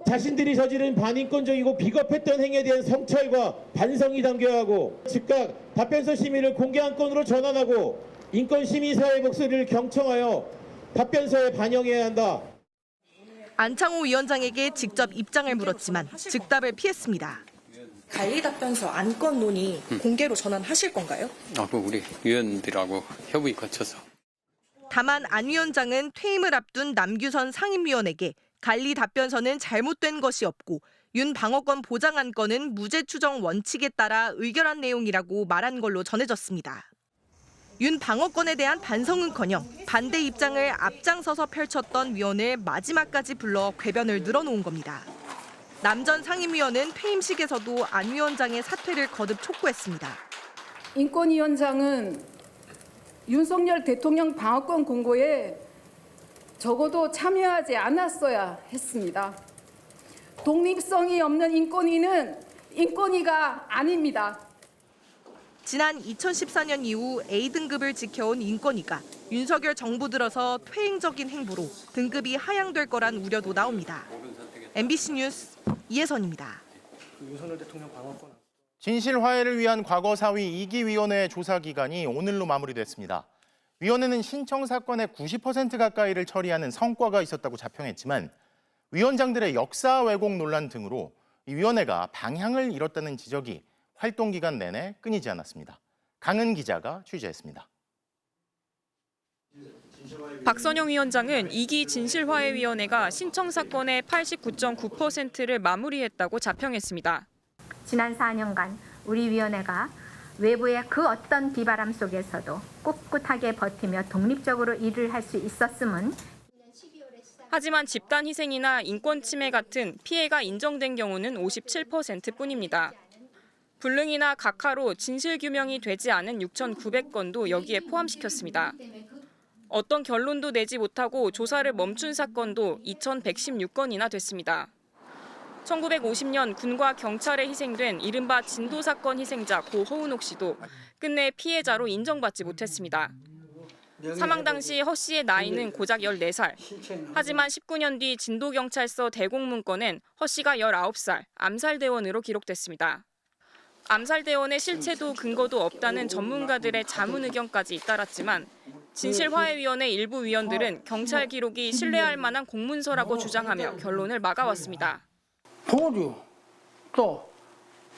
[SPEAKER 4] 자신들이 저지른 반인권적이고 비겁했던 행위에 대한 성찰과 반성이 담겨야 하고 즉각 답변서 심의를 공개 안건으로 전환하고 인권시민사회 목소리를 경청하여 답변서에 반영해야 한다.
[SPEAKER 20] 안창호 위원장에게 직접 입장을 물었지만 즉답을 피했습니다.
[SPEAKER 21] 관리 답변서 안건 논의 공개로 전환하실 건가요?
[SPEAKER 22] 우리 위원들하고 협의 거쳐서.
[SPEAKER 20] 다만 안 위원장은 퇴임을 앞둔 남규선 상임위원에게 관리 답변서는 잘못된 것이 없고 윤 방어권 보장 안건은 무죄 추정 원칙에 따라 의결한 내용이라고 말한 걸로 전해졌습니다. 윤 방어권에 대한 반성은커녕 반대 입장을 앞장서서 펼쳤던 위원을 마지막까지 불러 궤변을 늘어놓은 겁니다. 남 전 상임위원은 퇴임식에서도 안 위원장의 사퇴를 거듭 촉구했습니다.
[SPEAKER 2] 인권위원장은 윤석열 대통령 방어권 공고에 적어도 참여하지 않았어야 했습니다. 독립성이 없는 인권위는 인권위가 아닙니다.
[SPEAKER 20] 지난 2014년 이후 A등급을 지켜온 인권위가 윤석열 정부 들어서 퇴행적인 행보로 등급이 하향될 거란 우려도 나옵니다. MBC 뉴스 이혜선입니다.
[SPEAKER 1] 윤석열 대통령 방어권. 진실 화해를 위한 과거사위 2기 위원회 조사 기간이 오늘로 마무리됐습니다. 위원회는 신청 사건의 90% 가까이를 처리하는 성과가 있었다고 자평했지만 위원장들의 역사 왜곡 논란 등으로 이 위원회가 방향을 잃었다는 지적이 활동 기간 내내 끊이지 않았습니다. 강은 기자가 취재했습니다.
[SPEAKER 27] 박선영 위원장은 2기 진실화해위원회가 신청 사건의 89.9%를 마무리했다고 자평했습니다.
[SPEAKER 24] 지난 4년간 우리 위원회가 외부의 그 어떤 비바람 속에서도 꿋꿋하게 버티며 독립적으로 일을 할 수 있었음은
[SPEAKER 27] 하지만 집단 희생이나 인권 침해 같은 피해가 인정된 경우는 57%뿐입니다. 불능이나 각하로 진실 규명이 되지 않은 6,900건도 여기에 포함시켰습니다. 어떤 결론도 내지 못하고 조사를 멈춘 사건도 2,116건이나 됐습니다. 1950년 군과 경찰에 희생된 이른바 진도 사건 희생자 고 허은옥 씨도 끝내 피해자로 인정받지 못했습니다. 사망 당시 허 씨의 나이는 고작 14살. 하지만 19년 뒤 진도경찰서 대공문건엔 허 씨가 19살, 암살대원으로 기록됐습니다. 암살대원의 실체도 근거도 없다는 전문가들의 자문 의견까지 잇따랐지만 진실화해위원회 일부 위원들은 경찰 기록이 신뢰할 만한 공문서라고 주장하며 결론을 막아왔습니다.
[SPEAKER 25] 보류, 또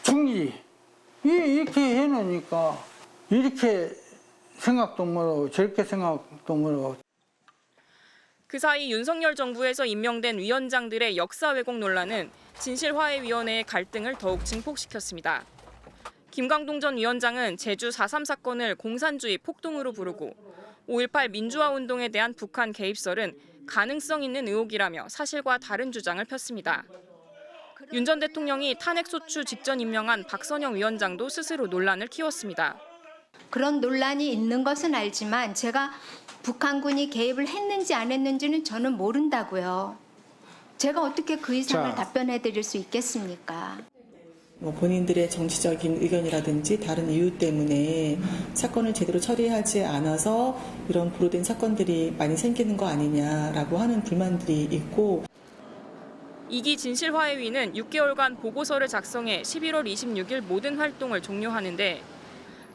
[SPEAKER 25] 중지 이렇게 해놓으니까 이렇게 생각도 모르고 저렇게 생각도 모르고.
[SPEAKER 27] 그 사이 윤석열 정부에서 임명된 위원장들의 역사 왜곡 논란은 진실화해위원회의 갈등을 더욱 증폭시켰습니다. 김광동 전 위원장은 제주 4.3 사건을 공산주의 폭동으로 부르고 5.18 민주화 운동에 대한 북한 개입설은 가능성 있는 의혹이라며 사실과 다른 주장을 폈습니다. 윤 전 대통령이 탄핵 소추 직전 임명한 박선영 위원장도 스스로 논란을 키웠습니다.
[SPEAKER 24] 그런 논란이 있는 것은 알지만 제가 북한군이 개입을 했는지 안 했는지는 저는 모른다고요. 제가 어떻게 그 이상을 답변해 드릴 수 있겠습니까?
[SPEAKER 26] 본인들의 정치적인 의견이라든지 다른 이유 때문에 사건을 제대로 처리하지 않아서 이런 불호된 사건들이 많이 생기는 거 아니냐라고 하는 불만들이 있고
[SPEAKER 27] 2기 진실화해위는 6개월간 보고서를 작성해 11월 26일 모든 활동을 종료하는데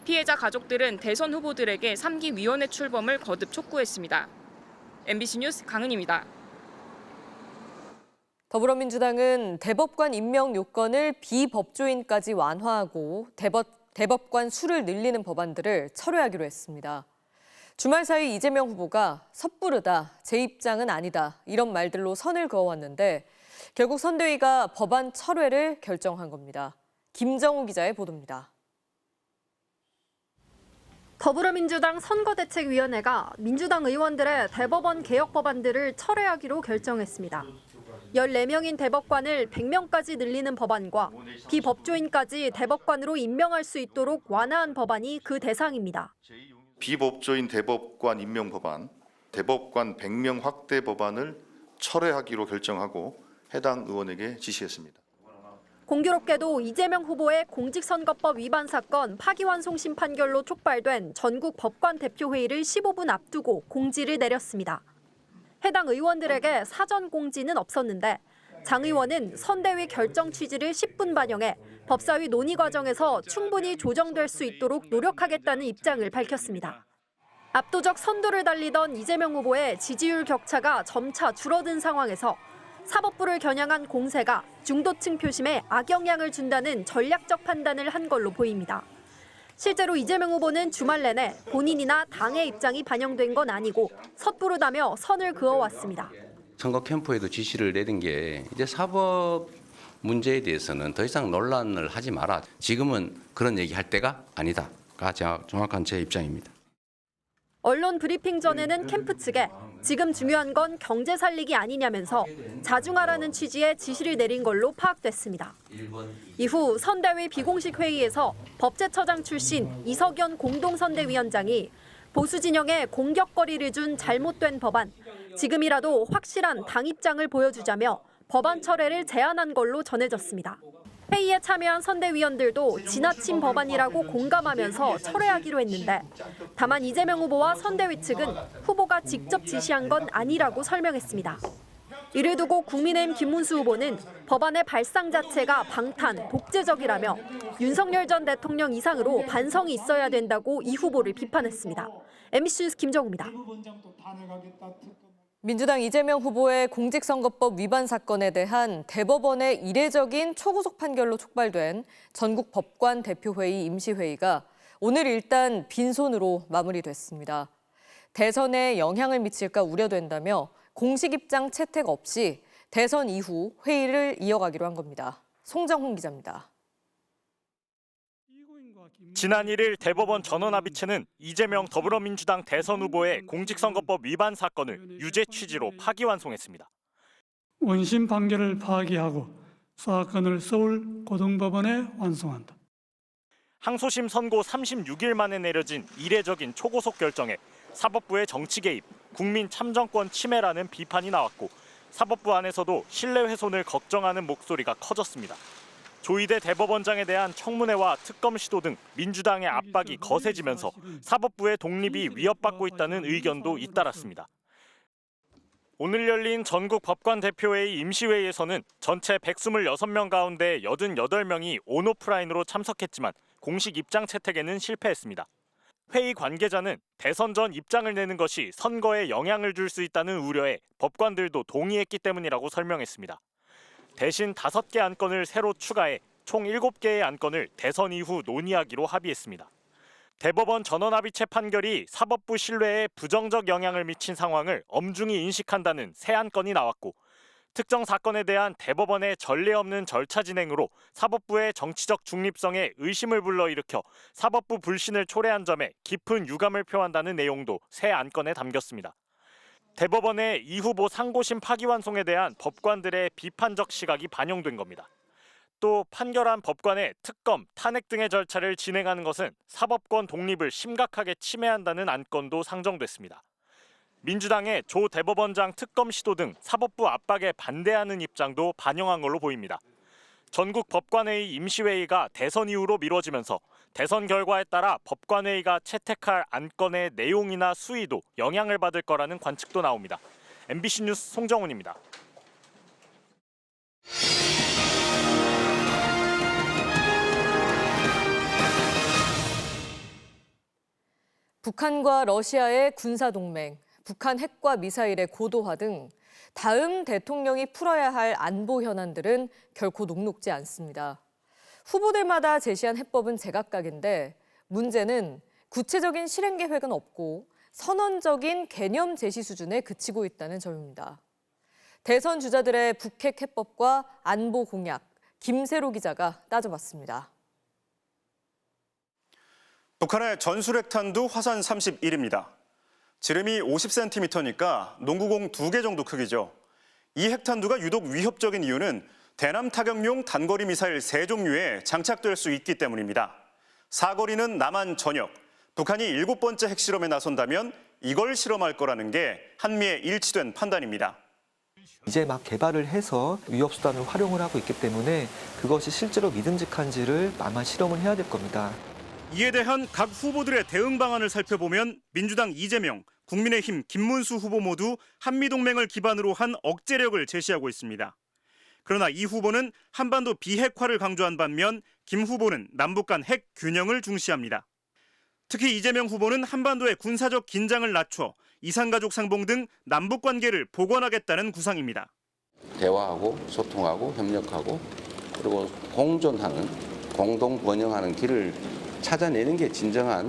[SPEAKER 27] 피해자 가족들은 대선 후보들에게 3기 위원회 출범을 거듭 촉구했습니다. MBC 뉴스 강은입니다.
[SPEAKER 23] 더불어민주당은 대법관 임명 요건을 비법조인까지 완화하고 대법관 수를 늘리는 법안들을 철회하기로 했습니다. 주말 사이 이재명 후보가 섣부르다, 제 입장은 아니다 이런 말들로 선을 그어왔는데 결국 선대위가 법안 철회를 결정한 겁니다. 김정우 기자의 보도입니다.
[SPEAKER 5] 더불어민주당 선거대책위원회가 민주당 의원들의 대법원 개혁 법안들을 철회하기로 결정했습니다. 14명인 대법관을 100명까지 늘리는 법안과 비법조인까지 대법관으로 임명할 수 있도록 완화한 법안이 그 대상입니다.
[SPEAKER 6] 비법조인 대법관 임명 법안, 대법관 100명 확대 법안을 철회하기로 결정하고 해당 의원에게 지시했습니다.
[SPEAKER 5] 공교롭게도 이재명 후보의 공직선거법 위반 사건 파기환송심 판결로 촉발된 전국 법관 대표회의를 15분 앞두고 공지를 내렸습니다. 해당 의원들에게 사전 공지는 없었는데 장 의원은 선대위 결정 취지를 10분 반영해 법사위 논의 과정에서 충분히 조정될 수 있도록 노력하겠다는 입장을 밝혔습니다. 압도적 선두를 달리던 이재명 후보의 지지율 격차가 점차 줄어든 상황에서 사법부를 겨냥한 공세가 중도층 표심에 악영향을 준다는 전략적 판단을 한 걸로 보입니다. 실제로 이재명 후보는 주말 내내 본인이나 당의 입장이 반영된 건 아니고 섣부르다며 선을 그어왔습니다.
[SPEAKER 7] 선거 캠프에도 지시를 내린 게 이제 사법 문제에 대해서는 더 이상 논란을 하지 마라. 지금은 그런 얘기할 때가 아니다가 정확한 제 입장입니다.
[SPEAKER 5] 언론 브리핑 전에는 캠프 측에 지금 중요한 건 경제 살리기 아니냐면서 자중하라는 취지의 지시를 내린 걸로 파악됐습니다. 이후 선대위 비공식 회의에서 법제처장 출신 이석연 공동선대위원장이 보수 진영에 공격거리를 준 잘못된 법안, 지금이라도 확실한 당 입장을 보여주자며 법안 철회를 제안한 걸로 전해졌습니다. 회의에 참여한 선대위원들도 지나친 법안이라고 공감하면서 철회하기로 했는데 다만 이재명 후보와 선대위 측은 후보가 직접 지시한 건 아니라고 설명했습니다. 이를 두고 국민의힘 김문수 후보는 법안의 발상 자체가 방탄, 독재적이라며 윤석열 전 대통령 이상으로 반성이 있어야 된다고 이 후보를 비판했습니다. MBC 뉴스 김정우입니다.
[SPEAKER 23] 민주당 이재명 후보의 공직선거법 위반 사건에 대한 대법원의 이례적인 초구속 판결로 촉발된 전국 법관 대표회의 임시회의가 오늘 일단 빈손으로 마무리됐습니다. 대선에 영향을 미칠까 우려된다며 공식 입장 채택 없이 대선 이후 회의를 이어가기로 한 겁니다. 송정훈 기자입니다.
[SPEAKER 3] 지난 1일 대법원 전원합의체는 이재명 더불어민주당 대선 후보의 공직선거법 위반 사건을 유죄 취지로 파기환송했습니다.
[SPEAKER 8] 원심 판결을 파기하고 사건을 서울 고등법원에 완송한다.
[SPEAKER 3] 항소심 선고 36일 만에 내려진 이례적인 초고속 결정에 사법부의 정치 개입, 국민 참정권 침해라는 비판이 나왔고 사법부 안에서도 신뢰 훼손을 걱정하는 목소리가 커졌습니다. 조희대 대법원장에 대한 청문회와 특검 시도 등 민주당의 압박이 거세지면서 사법부의 독립이 위협받고 있다는 의견도 잇따랐습니다. 오늘 열린 전국 법관 대표회의 임시회의에서는 전체 126명 가운데 88명이 온오프라인으로 참석했지만 공식 입장 채택에는 실패했습니다. 회의 관계자는 대선 전 입장을 내는 것이 선거에 영향을 줄 수 있다는 우려에 법관들도 동의했기 때문이라고 설명했습니다. 대신 5개 안건을 새로 추가해 총 7개의 안건을 대선 이후 논의하기로 합의했습니다. 대법원 전원합의체 판결이 사법부 신뢰에 부정적 영향을 미친 상황을 엄중히 인식한다는 새 안건이 나왔고 특정 사건에 대한 대법원의 전례 없는 절차 진행으로 사법부의 정치적 중립성에 의심을 불러일으켜 사법부 불신을 초래한 점에 깊은 유감을 표한다는 내용도 새 안건에 담겼습니다. 대법원의 이 후보 상고심 파기환송에 대한 법관들의 비판적 시각이 반영된 겁니다. 또 판결한 법관의 특검, 탄핵 등의 절차를 진행하는 것은 사법권 독립을 심각하게 침해한다는 안건도 상정됐습니다. 민주당의 조 대법원장 특검 시도 등 사법부 압박에 반대하는 입장도 반영한 걸로 보입니다. 전국 법관회의 임시회의가 대선 이후로 미뤄지면서 대선 결과에 따라 법관회의가 채택할 안건의 내용이나 수위도 영향을 받을 거라는 관측도 나옵니다. MBC 뉴스 송정훈입니다.
[SPEAKER 23] 북한과 러시아의 군사동맹, 북한 핵과 미사일의 고도화 등 다음 대통령이 풀어야 할 안보 현안들은 결코 녹록지 않습니다. 후보들마다 제시한 해법은 제각각인데 문제는 구체적인 실행 계획은 없고 선언적인 개념 제시 수준에 그치고 있다는 점입니다. 대선 주자들의 북핵 해법과 안보 공약, 김세로 기자가 따져봤습니다.
[SPEAKER 10] 북한의 전술 핵탄두 화산 31입니다. 지름이 50cm니까 농구공 2개 정도 크기죠. 이 핵탄두가 유독 위협적인 이유는 대남 타격용 단거리 미사일 3종류에 장착될 수 있기 때문입니다. 사거리는 남한 전역, 북한이 7번째 핵실험에 나선다면 이걸 실험할 거라는 게 한미의 일치된 판단입니다.
[SPEAKER 11] 이제 막 개발을 해서 위협수단을 활용을 하고 있기 때문에 그것이 실제로 믿음직한지를 아마 실험을 해야 될 겁니다.
[SPEAKER 10] 이에 대한 각 후보들의 대응 방안을 살펴보면 민주당 이재명, 국민의힘 김문수 후보 모두 한미동맹을 기반으로 한 억제력을 제시하고 있습니다. 그러나 이 후보는 한반도 비핵화를 강조한 반면 김 후보는 남북 간 핵 균형을 중시합니다. 특히 이재명 후보는 한반도의 군사적 긴장을 낮춰 이산가족 상봉 등 남북 관계를 복원하겠다는 구상입니다.
[SPEAKER 7] 대화하고 소통하고 협력하고 그리고 공존하는 공동 번영하는 길을 찾아내는 게 진정한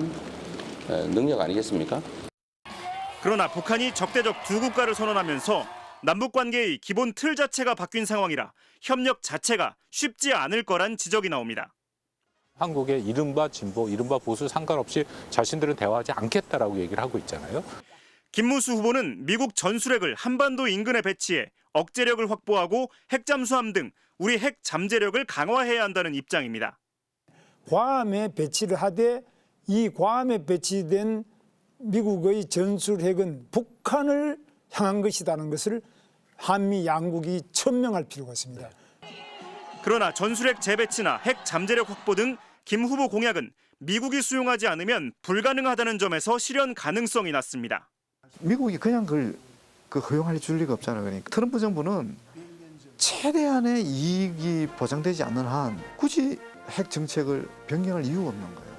[SPEAKER 7] 능력 아니겠습니까?
[SPEAKER 10] 그러나 북한이 적대적 두 국가를 선언하면서 남북 관계의 기본 틀 자체가 바뀐 상황이라 협력 자체가 쉽지 않을 거란 지적이 나옵니다.
[SPEAKER 12] 한국의 이른바 진보, 이른바 보수 상관없이 자신들은 대화하지 않겠다라고 얘기를 하고 있잖아요.
[SPEAKER 10] 김문수 후보는 미국 전술핵을 한반도 인근에 배치해 억제력을 확보하고 핵잠수함 등 우리 핵 잠재력을 강화해야 한다는 입장입니다.
[SPEAKER 13] 괌에 배치를 하되 이 괌에 배치된 미국의 전술핵은 북한을 향한 것이라는 것을 한미 양국이 천명할 필요가 있습니다.
[SPEAKER 10] 그러나 전술핵 재배치나 핵 잠재력 확보 등 김 후보 공약은 미국이 수용하지 않으면 불가능하다는 점에서 실현 가능성이 낮습니다.
[SPEAKER 14] 미국이 그냥 그걸 허용할 줄 리가 없잖아요. 그러니까 트럼프 정부는 최대한의 이익이 보장되지 않는 한 굳이 핵 정책을 변경할 이유가 없는 거예요.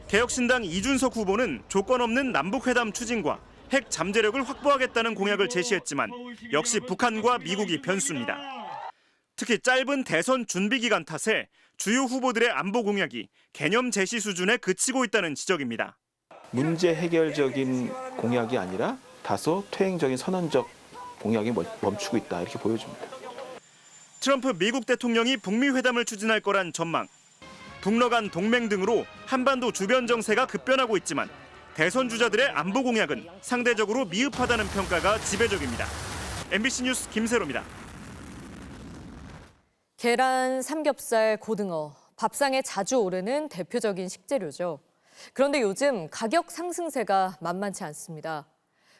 [SPEAKER 10] 개혁신당 이준석 후보는 조건 없는 남북회담 추진과 핵 잠재력을 확보하겠다는 공약을 제시했지만 역시 북한과 미국이 변수입니다. 특히 짧은 대선 준비 기간 탓에 주요 후보들의 안보 공약이 개념 제시 수준에 그치고 있다는 지적입니다.
[SPEAKER 15] 문제 해결적인 공약이 아니라 다소 퇴행적인 선언적 공약이 멈추고 있다 이렇게 보여집니다.
[SPEAKER 10] 트럼프 미국 대통령이 북미 회담을 추진할 거란 전망, 북러 간 동맹 등으로 한반도 주변 정세가 급변하고 있지만 대선 주자들의 안보 공약은 상대적으로 미흡하다는 평가가 지배적입니다. MBC 뉴스 김세로입니다.
[SPEAKER 23] 계란, 삼겹살, 고등어, 밥상에 자주 오르는 대표적인 식재료죠. 그런데 요즘 가격 상승세가 만만치 않습니다.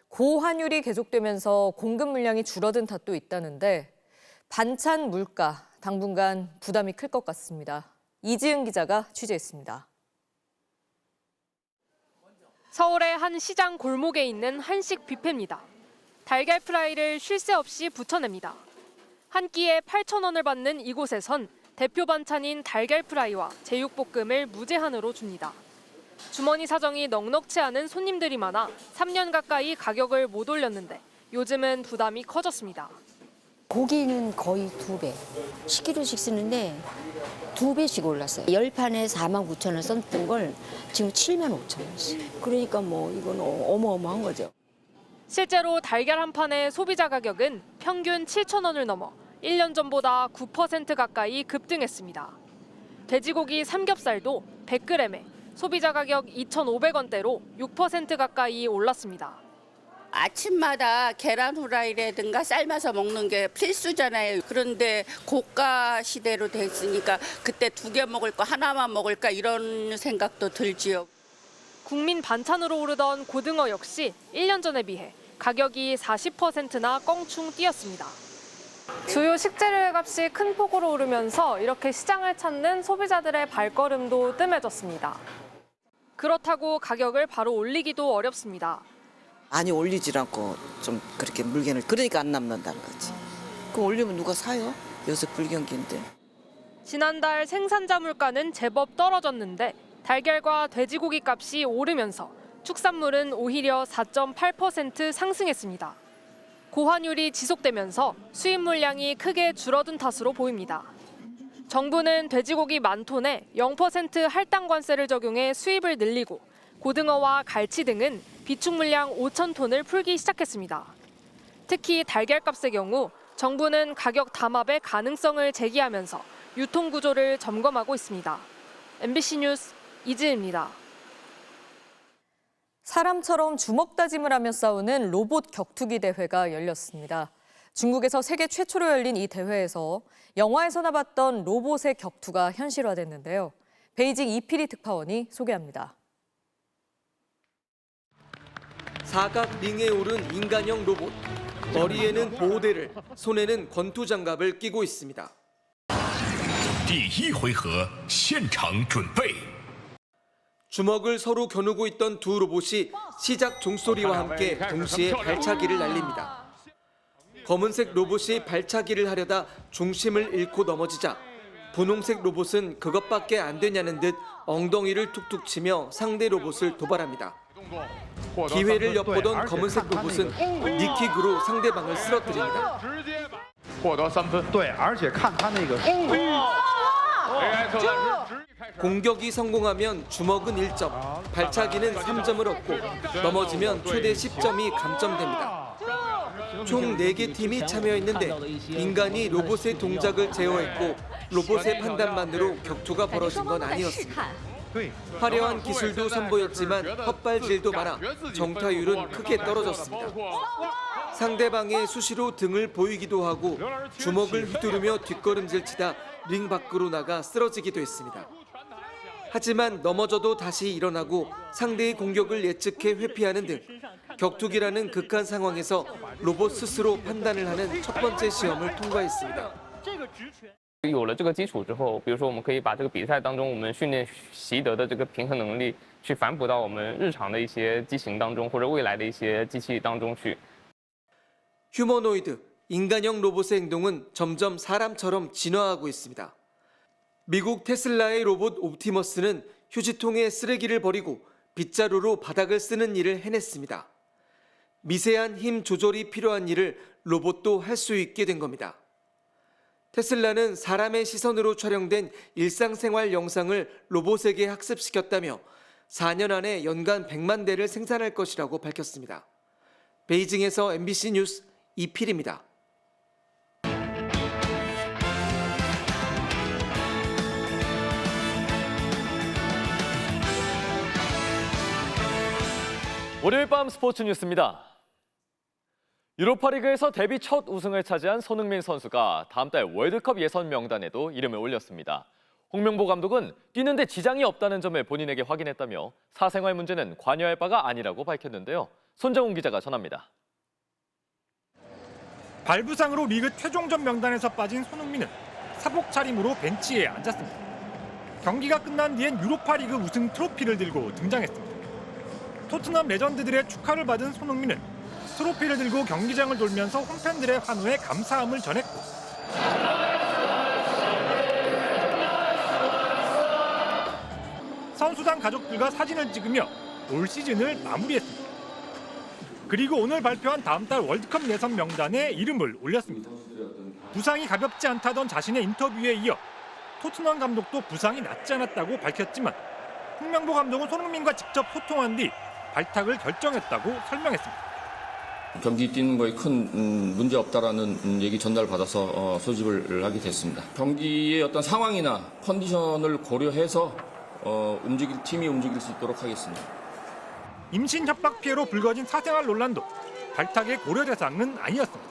[SPEAKER 23] 고환율이 계속되면서 공급 물량이 줄어든 탓도 있다는데 반찬 물가 당분간 부담이 클 것 같습니다. 이지은 기자가 취재했습니다.
[SPEAKER 17] 서울의 한 시장 골목에 있는 한식 뷔페입니다. 달걀 프라이를 쉴 새 없이 붙여냅니다. 한 끼에 8,000원을 받는 이곳에선 대표 반찬인 달걀 프라이와 제육볶음을 무제한으로 줍니다. 주머니 사정이 넉넉치 않은 손님들이 많아 3년 가까이 가격을 못 올렸는데 요즘은 부담이 커졌습니다.
[SPEAKER 28] 고기는 거의 2배. 10kg씩 쓰는데 2배씩 올랐어요. 10판에 49,000원 썼던 걸 지금 75,000원씩. 그러니까 뭐 이건 어마어마한 거죠.
[SPEAKER 17] 실제로 달걀 한 판의 소비자 가격은 평균 7,000원을 넘어 1년 전보다 9% 가까이 급등했습니다. 돼지고기 삼겹살도 100g에 소비자 가격 2,500원대로 6% 가까이 올랐습니다.
[SPEAKER 29] 아침마다 계란 후라이라든가 삶아서 먹는 게 필수잖아요. 그런데 고가 시대로 됐으니까 그때 2개 먹을까 하나만 먹을까 이런 생각도 들지요.
[SPEAKER 17] 국민 반찬으로 오르던 고등어 역시 1년 전에 비해 가격이 40%나 껑충 뛰었습니다. 주요 식재료의 값이 큰 폭으로 오르면서 이렇게 시장을 찾는 소비자들의 발걸음도 뜸해졌습니다. 그렇다고 가격을 바로 올리기도 어렵습니다.
[SPEAKER 30] 많이 올리질 않고 좀 그렇게 물건을 그러니까 안 남는다는 거지. 그럼 올리면 누가 사요? 요새 불경기인데.
[SPEAKER 17] 지난달 생산자 물가는 제법 떨어졌는데 달걀과 돼지고기 값이 오르면서 축산물은 오히려 4.8% 상승했습니다. 고환율이 지속되면서 수입 물량이 크게 줄어든 탓으로 보입니다. 정부는 돼지고기 10,000톤에 0% 할당 관세를 적용해 수입을 늘리고 고등어와 갈치 등은 비축 물량 5,000톤을 풀기 시작했습니다. 특히 달걀값의 경우 정부는 가격 담합의 가능성을 제기하면서 유통 구조를 점검하고 있습니다. MBC 뉴스 이지은입니다.
[SPEAKER 23] 사람처럼 주먹 다짐을 하며 싸우는 로봇 격투기 대회가 열렸습니다. 중국에서 세계 최초로 열린 이 대회에서 영화에서나 봤던 로봇의 격투가 현실화됐는데요. 베이징 이필희 특파원이 소개합니다.
[SPEAKER 1] 사각 링에 오른 인간형 로봇. 머리에는 보호대를, 손에는 권투 장갑을 끼고 있습니다.
[SPEAKER 2] 第一回合现场准备
[SPEAKER 1] 주먹을 서로 겨누고 있던 두 로봇이 시작 종소리와 함께 동시에 발차기를 날립니다. 검은색 로봇이 발차기를 하려다 중심을 잃고 넘어지자 분홍색 로봇은 그것밖에 안 되냐는 듯 엉덩이를 툭툭 치며 상대 로봇을 도발합니다. 기회를 엿보던 검은색 로봇은 니킥으로 상대방을 쓰러뜨립니다. 공격이 성공하면 주먹은 1점, 발차기는 3점을 얻고 넘어지면 최대 10점이 감점됩니다. 총 4개 팀이 참여했는데 인간이 로봇의 동작을 제어했고 로봇의 판단만으로 격투가 벌어진 건 아니었습니다. 화려한 기술도 선보였지만 헛발질도 많아 정타율은 크게 떨어졌습니다. 상대방의 수시로 등을 보이기도 하고 주먹을 휘두르며 뒷걸음질치다 링 밖으로 나가 쓰러지기도 했습니다. 하지만 넘어져도 다시 일어나고 상대의 공격을 예측해 회피하는 등 격투기라는 극한 상황에서 로봇 스스로 판단을 하는 첫 번째 시험을 통과했습니다.
[SPEAKER 4] 有了这个基础之后，比如说我们可以把这个比赛当中我们训练习得的这个平衡能力，去反哺到我们日常的一些机型当中，或者未来的一些机器当中去。
[SPEAKER 1] 휴머노이드, 인간형 로봇의 행동은 점점 사람처럼 진화하고 있습니다. 미국 테슬라의 로봇 옵티머스는 휴지통에 쓰레기를 버리고 빗자루로 바닥을 쓰는 일을 해냈습니다. 미세한 힘 조절이 필요한 일을 로봇도 할 수 있게 된 겁니다. 테슬라는 사람의 시선으로 촬영된 일상생활 영상을 로봇에게 학습시켰다며 4년 안에 연간 100만 대를 생산할 것이라고 밝혔습니다. 베이징에서 MBC 뉴스 이필입니다.
[SPEAKER 9] 월요일 밤 스포츠 뉴스입니다. 유로파리그에서 데뷔 첫 우승을 차지한 손흥민 선수가 다음 달 월드컵 예선 명단에도 이름을 올렸습니다. 홍명보 감독은 뛰는데 지장이 없다는 점을 본인에게 확인했다며 사생활 문제는 관여할 바가 아니라고 밝혔는데요. 손정훈 기자가 전합니다.
[SPEAKER 10] 발부상으로 리그 최종전 명단에서 빠진 손흥민은 사복 차림으로 벤치에 앉았습니다. 경기가 끝난 뒤엔 유로파리그 우승 트로피를 들고 등장했습니다. 토트넘 레전드들의 축하를 받은 손흥민은 트로피를 들고 경기장을 돌면서 홈팬들의 환호에 감사함을 전했고 선수단 가족들과 사진을 찍으며 올 시즌을 마무리했습니다. 그리고 오늘 발표한 다음 달 월드컵 예선 명단에 이름을 올렸습니다. 부상이 가볍지 않다던 자신의 인터뷰에 이어 토트넘 감독도 부상이 낫지 않았다고 밝혔지만 홍명보 감독은 손흥민과 직접 소통한 뒤 발탁을 결정했다고 설명했습니다.
[SPEAKER 16] 경기 뛰는 거에 큰 문제 없다라는 얘기 전달받아서 소집을 하게 됐습니다. 경기의 어떤 상황이나 컨디션을 고려해서 팀이 움직일 수 있도록 하겠습니다.
[SPEAKER 10] 임신 협박 피해로 불거진 사생활 논란도 발탁의 고려 대상은 아니었습니다.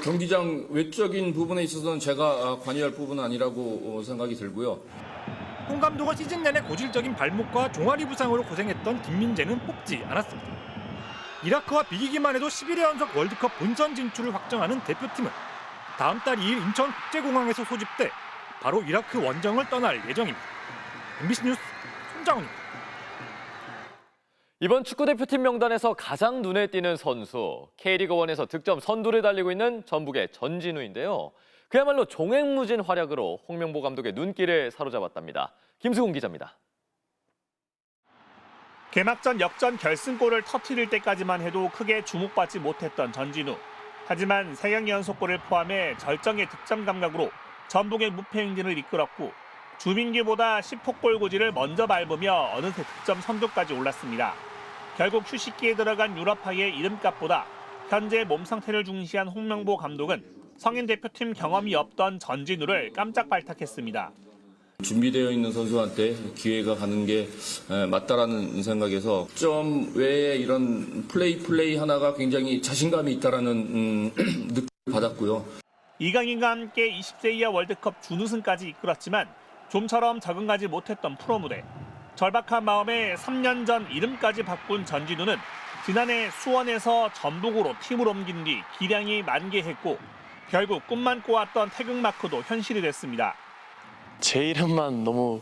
[SPEAKER 16] 경기장 외적인 부분에 있어서는 제가 관여할 부분은 아니라고 생각이 들고요.
[SPEAKER 10] 홍 감독은 시즌 내내 고질적인 발목과 종아리 부상으로 고생했던 김민재는 뽑지 않았습니다. 이라크와 비기기만 해도 11회 연속 월드컵 본선 진출을 확정하는 대표팀은 다음 달 2일 인천국제공항에서 소집돼 바로 이라크 원정을 떠날 예정입니다. MBC 뉴스 손정훈입니다.
[SPEAKER 9] 이번 축구대표팀 명단에서 가장 눈에 띄는 선수, K리그1에서 득점 선두를 달리고 있는 전북의 전진우인데요. 그야말로 종횡무진 활약으로 홍명보 감독의 눈길을 사로잡았답니다. 김수근 기자입니다.
[SPEAKER 10] 개막전 역전 결승골을 터뜨릴 때까지만 해도 크게 주목받지 못했던 전진우. 하지만 3경기 연속골을 포함해 절정의 득점 감각으로 전북의 무패 행진을 이끌었고 주민규보다 10호 고지를 먼저 밟으며 어느새 득점 선두까지 올랐습니다. 결국 휴식기에 들어간 유럽파의 이름값보다 현재 몸 상태를 중시한 홍명보 감독은 성인 대표팀 경험이 없던 전진우를 깜짝 발탁했습니다.
[SPEAKER 16] 준비되어 있는 선수한테 기회가 가는 게 맞다라는 생각에서 점 외에 이런 플레이 하나가 굉장히 자신감이 있다라는 느낌을 받았고요.
[SPEAKER 10] 이강인과 함께 20세 이하 월드컵 준우승까지 이끌었지만 좀처럼 적응하지 못했던 프로 무대. 절박한 마음에 3년 전 이름까지 바꾼 전진우는 지난해 수원에서 전북으로 팀을 옮긴 뒤 기량이 만개했고 결국 꿈만 꿔왔던 태극마크도 현실이 됐습니다.
[SPEAKER 6] 제 이름만 너무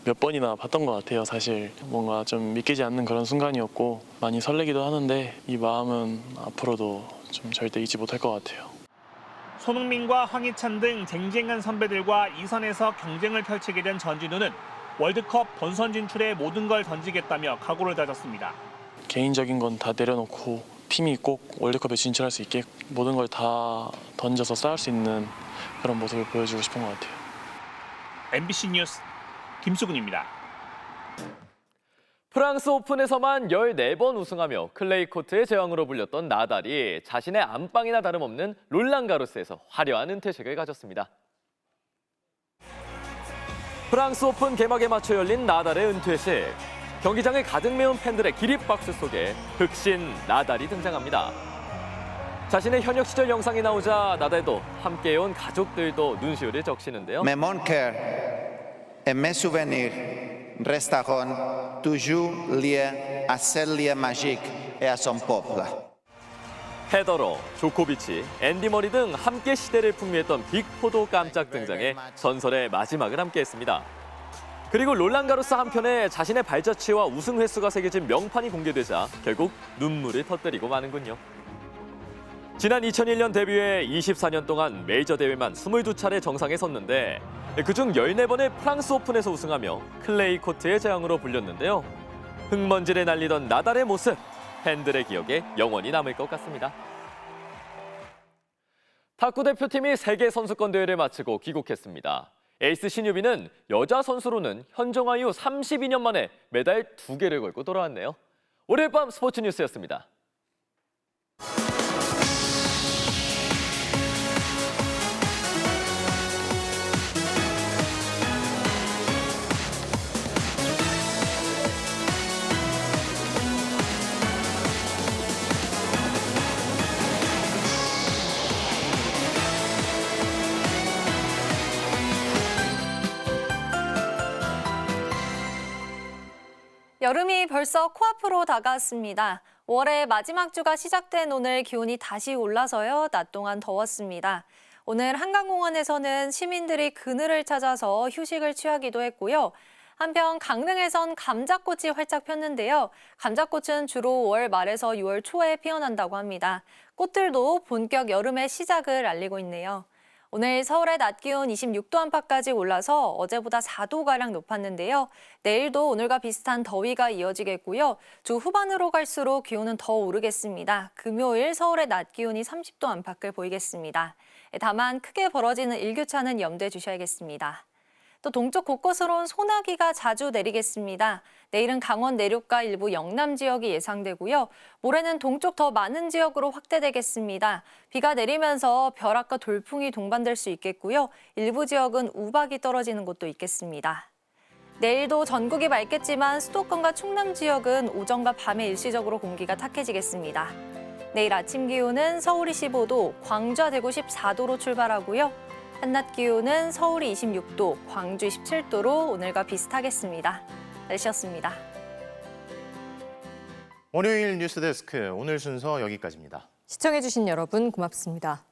[SPEAKER 6] 몇 번이나 봤던 것 같아요. 사실 뭔가 좀 믿기지 않는 그런 순간이었고 많이 설레기도 하는데 이 마음은 앞으로도 좀 절대 잊지 못할 것 같아요.
[SPEAKER 10] 손흥민과 황희찬 등 쟁쟁한 선배들과 2선에서 경쟁을 펼치게 된 전진우는 월드컵 본선 진출에 모든 걸 던지겠다며 각오를 다졌습니다.
[SPEAKER 6] 개인적인 건 다 내려놓고 팀이 꼭 월드컵에 진출할 수 있게 모든 걸 다 던져서 쌓을 수 있는 그런 모습을 보여주고 싶은 것 같아요.
[SPEAKER 10] MBC 뉴스 김수근입니다.
[SPEAKER 9] 프랑스 오픈에서만 14번 우승하며 클레이 코트의 제왕으로 불렸던 나달이 자신의 안방이나 다름없는 롤랑가로스에서 화려한 은퇴식을 가졌습니다. 프랑스 오픈 개막에 맞춰 열린 나달의 은퇴식. 경기장을 가득 메운 팬들의 기립박수 속에 흑신 나달이 등장합니다. 자신의 현역 시절 영상이 나오자 나달도 함께해온 가족들도 눈시울을 적시는데요.
[SPEAKER 18] Mais mon cœur et mes souvenirs resteront toujours liés à ce lieu magique et à son peuple.
[SPEAKER 9] 페더러, 조코비치, 앤디 머리 등 함께 시대를 풍미했던 빅4도 깜짝 등장해 전설의 마지막을 함께했습니다. 그리고 롤랑가로스 한편에 자신의 발자취와 우승 횟수가 새겨진 명판이 공개되자 결국 눈물을 터뜨리고 마는군요. 지난 2001년 데뷔해 24년 동안 메이저 대회만 22차례 정상에 섰는데 그중 14번을 프랑스 오픈에서 우승하며 클레이 코트의 제왕으로 불렸는데요. 흙먼지를 날리던 나달의 모습, 팬들의 기억에 영원히 남을 것 같습니다. 탁구 대표팀이 세계 선수권 대회를 마치고 귀국했습니다. 에이스 신유빈은 여자 선수로는 현종아 이후 32년 만에 메달 2개를 걸고 돌아왔네요. 월요일 밤 스포츠 뉴스였습니다.
[SPEAKER 5] 여름이 벌써 코앞으로 다가왔습니다. 5월의 마지막 주가 시작된 오늘 기온이 다시 올라서요. 낮 동안 더웠습니다. 오늘 한강공원에서는 시민들이 그늘을 찾아서 휴식을 취하기도 했고요. 한편 강릉에선 감자꽃이 활짝 폈는데요. 감자꽃은 주로 5월 말에서 6월 초에 피어난다고 합니다. 꽃들도 본격 여름의 시작을 알리고 있네요. 오늘 서울의 낮 기온 26도 안팎까지 올라서 어제보다 4도가량 높았는데요. 내일도 오늘과 비슷한 더위가 이어지겠고요. 주 후반으로 갈수록 기온은 더 오르겠습니다. 금요일 서울의 낮 기온이 30도 안팎을 보이겠습니다. 다만 크게 벌어지는 일교차는 염두에 주셔야겠습니다. 또 동쪽 곳곳으론 소나기가 자주 내리겠습니다. 내일은 강원 내륙과 일부 영남 지역이 예상되고요. 모레는 동쪽 더 많은 지역으로 확대되겠습니다. 비가 내리면서 벼락과 돌풍이 동반될 수 있겠고요. 일부 지역은 우박이 떨어지는 곳도 있겠습니다. 내일도 전국이 맑겠지만 수도권과 충남 지역은 오전과 밤에 일시적으로 공기가 탁해지겠습니다. 내일 아침 기온은 서울이 15도, 광주와 대구 14도로 출발하고요. 한낮 기온은 서울이 26도, 광주 17도로 오늘과 비슷하겠습니다. 날씨였습니다.
[SPEAKER 19] 월요일 뉴스데스크 오늘 순서 여기까지입니다.
[SPEAKER 23] 시청해주신 여러분 고맙습니다.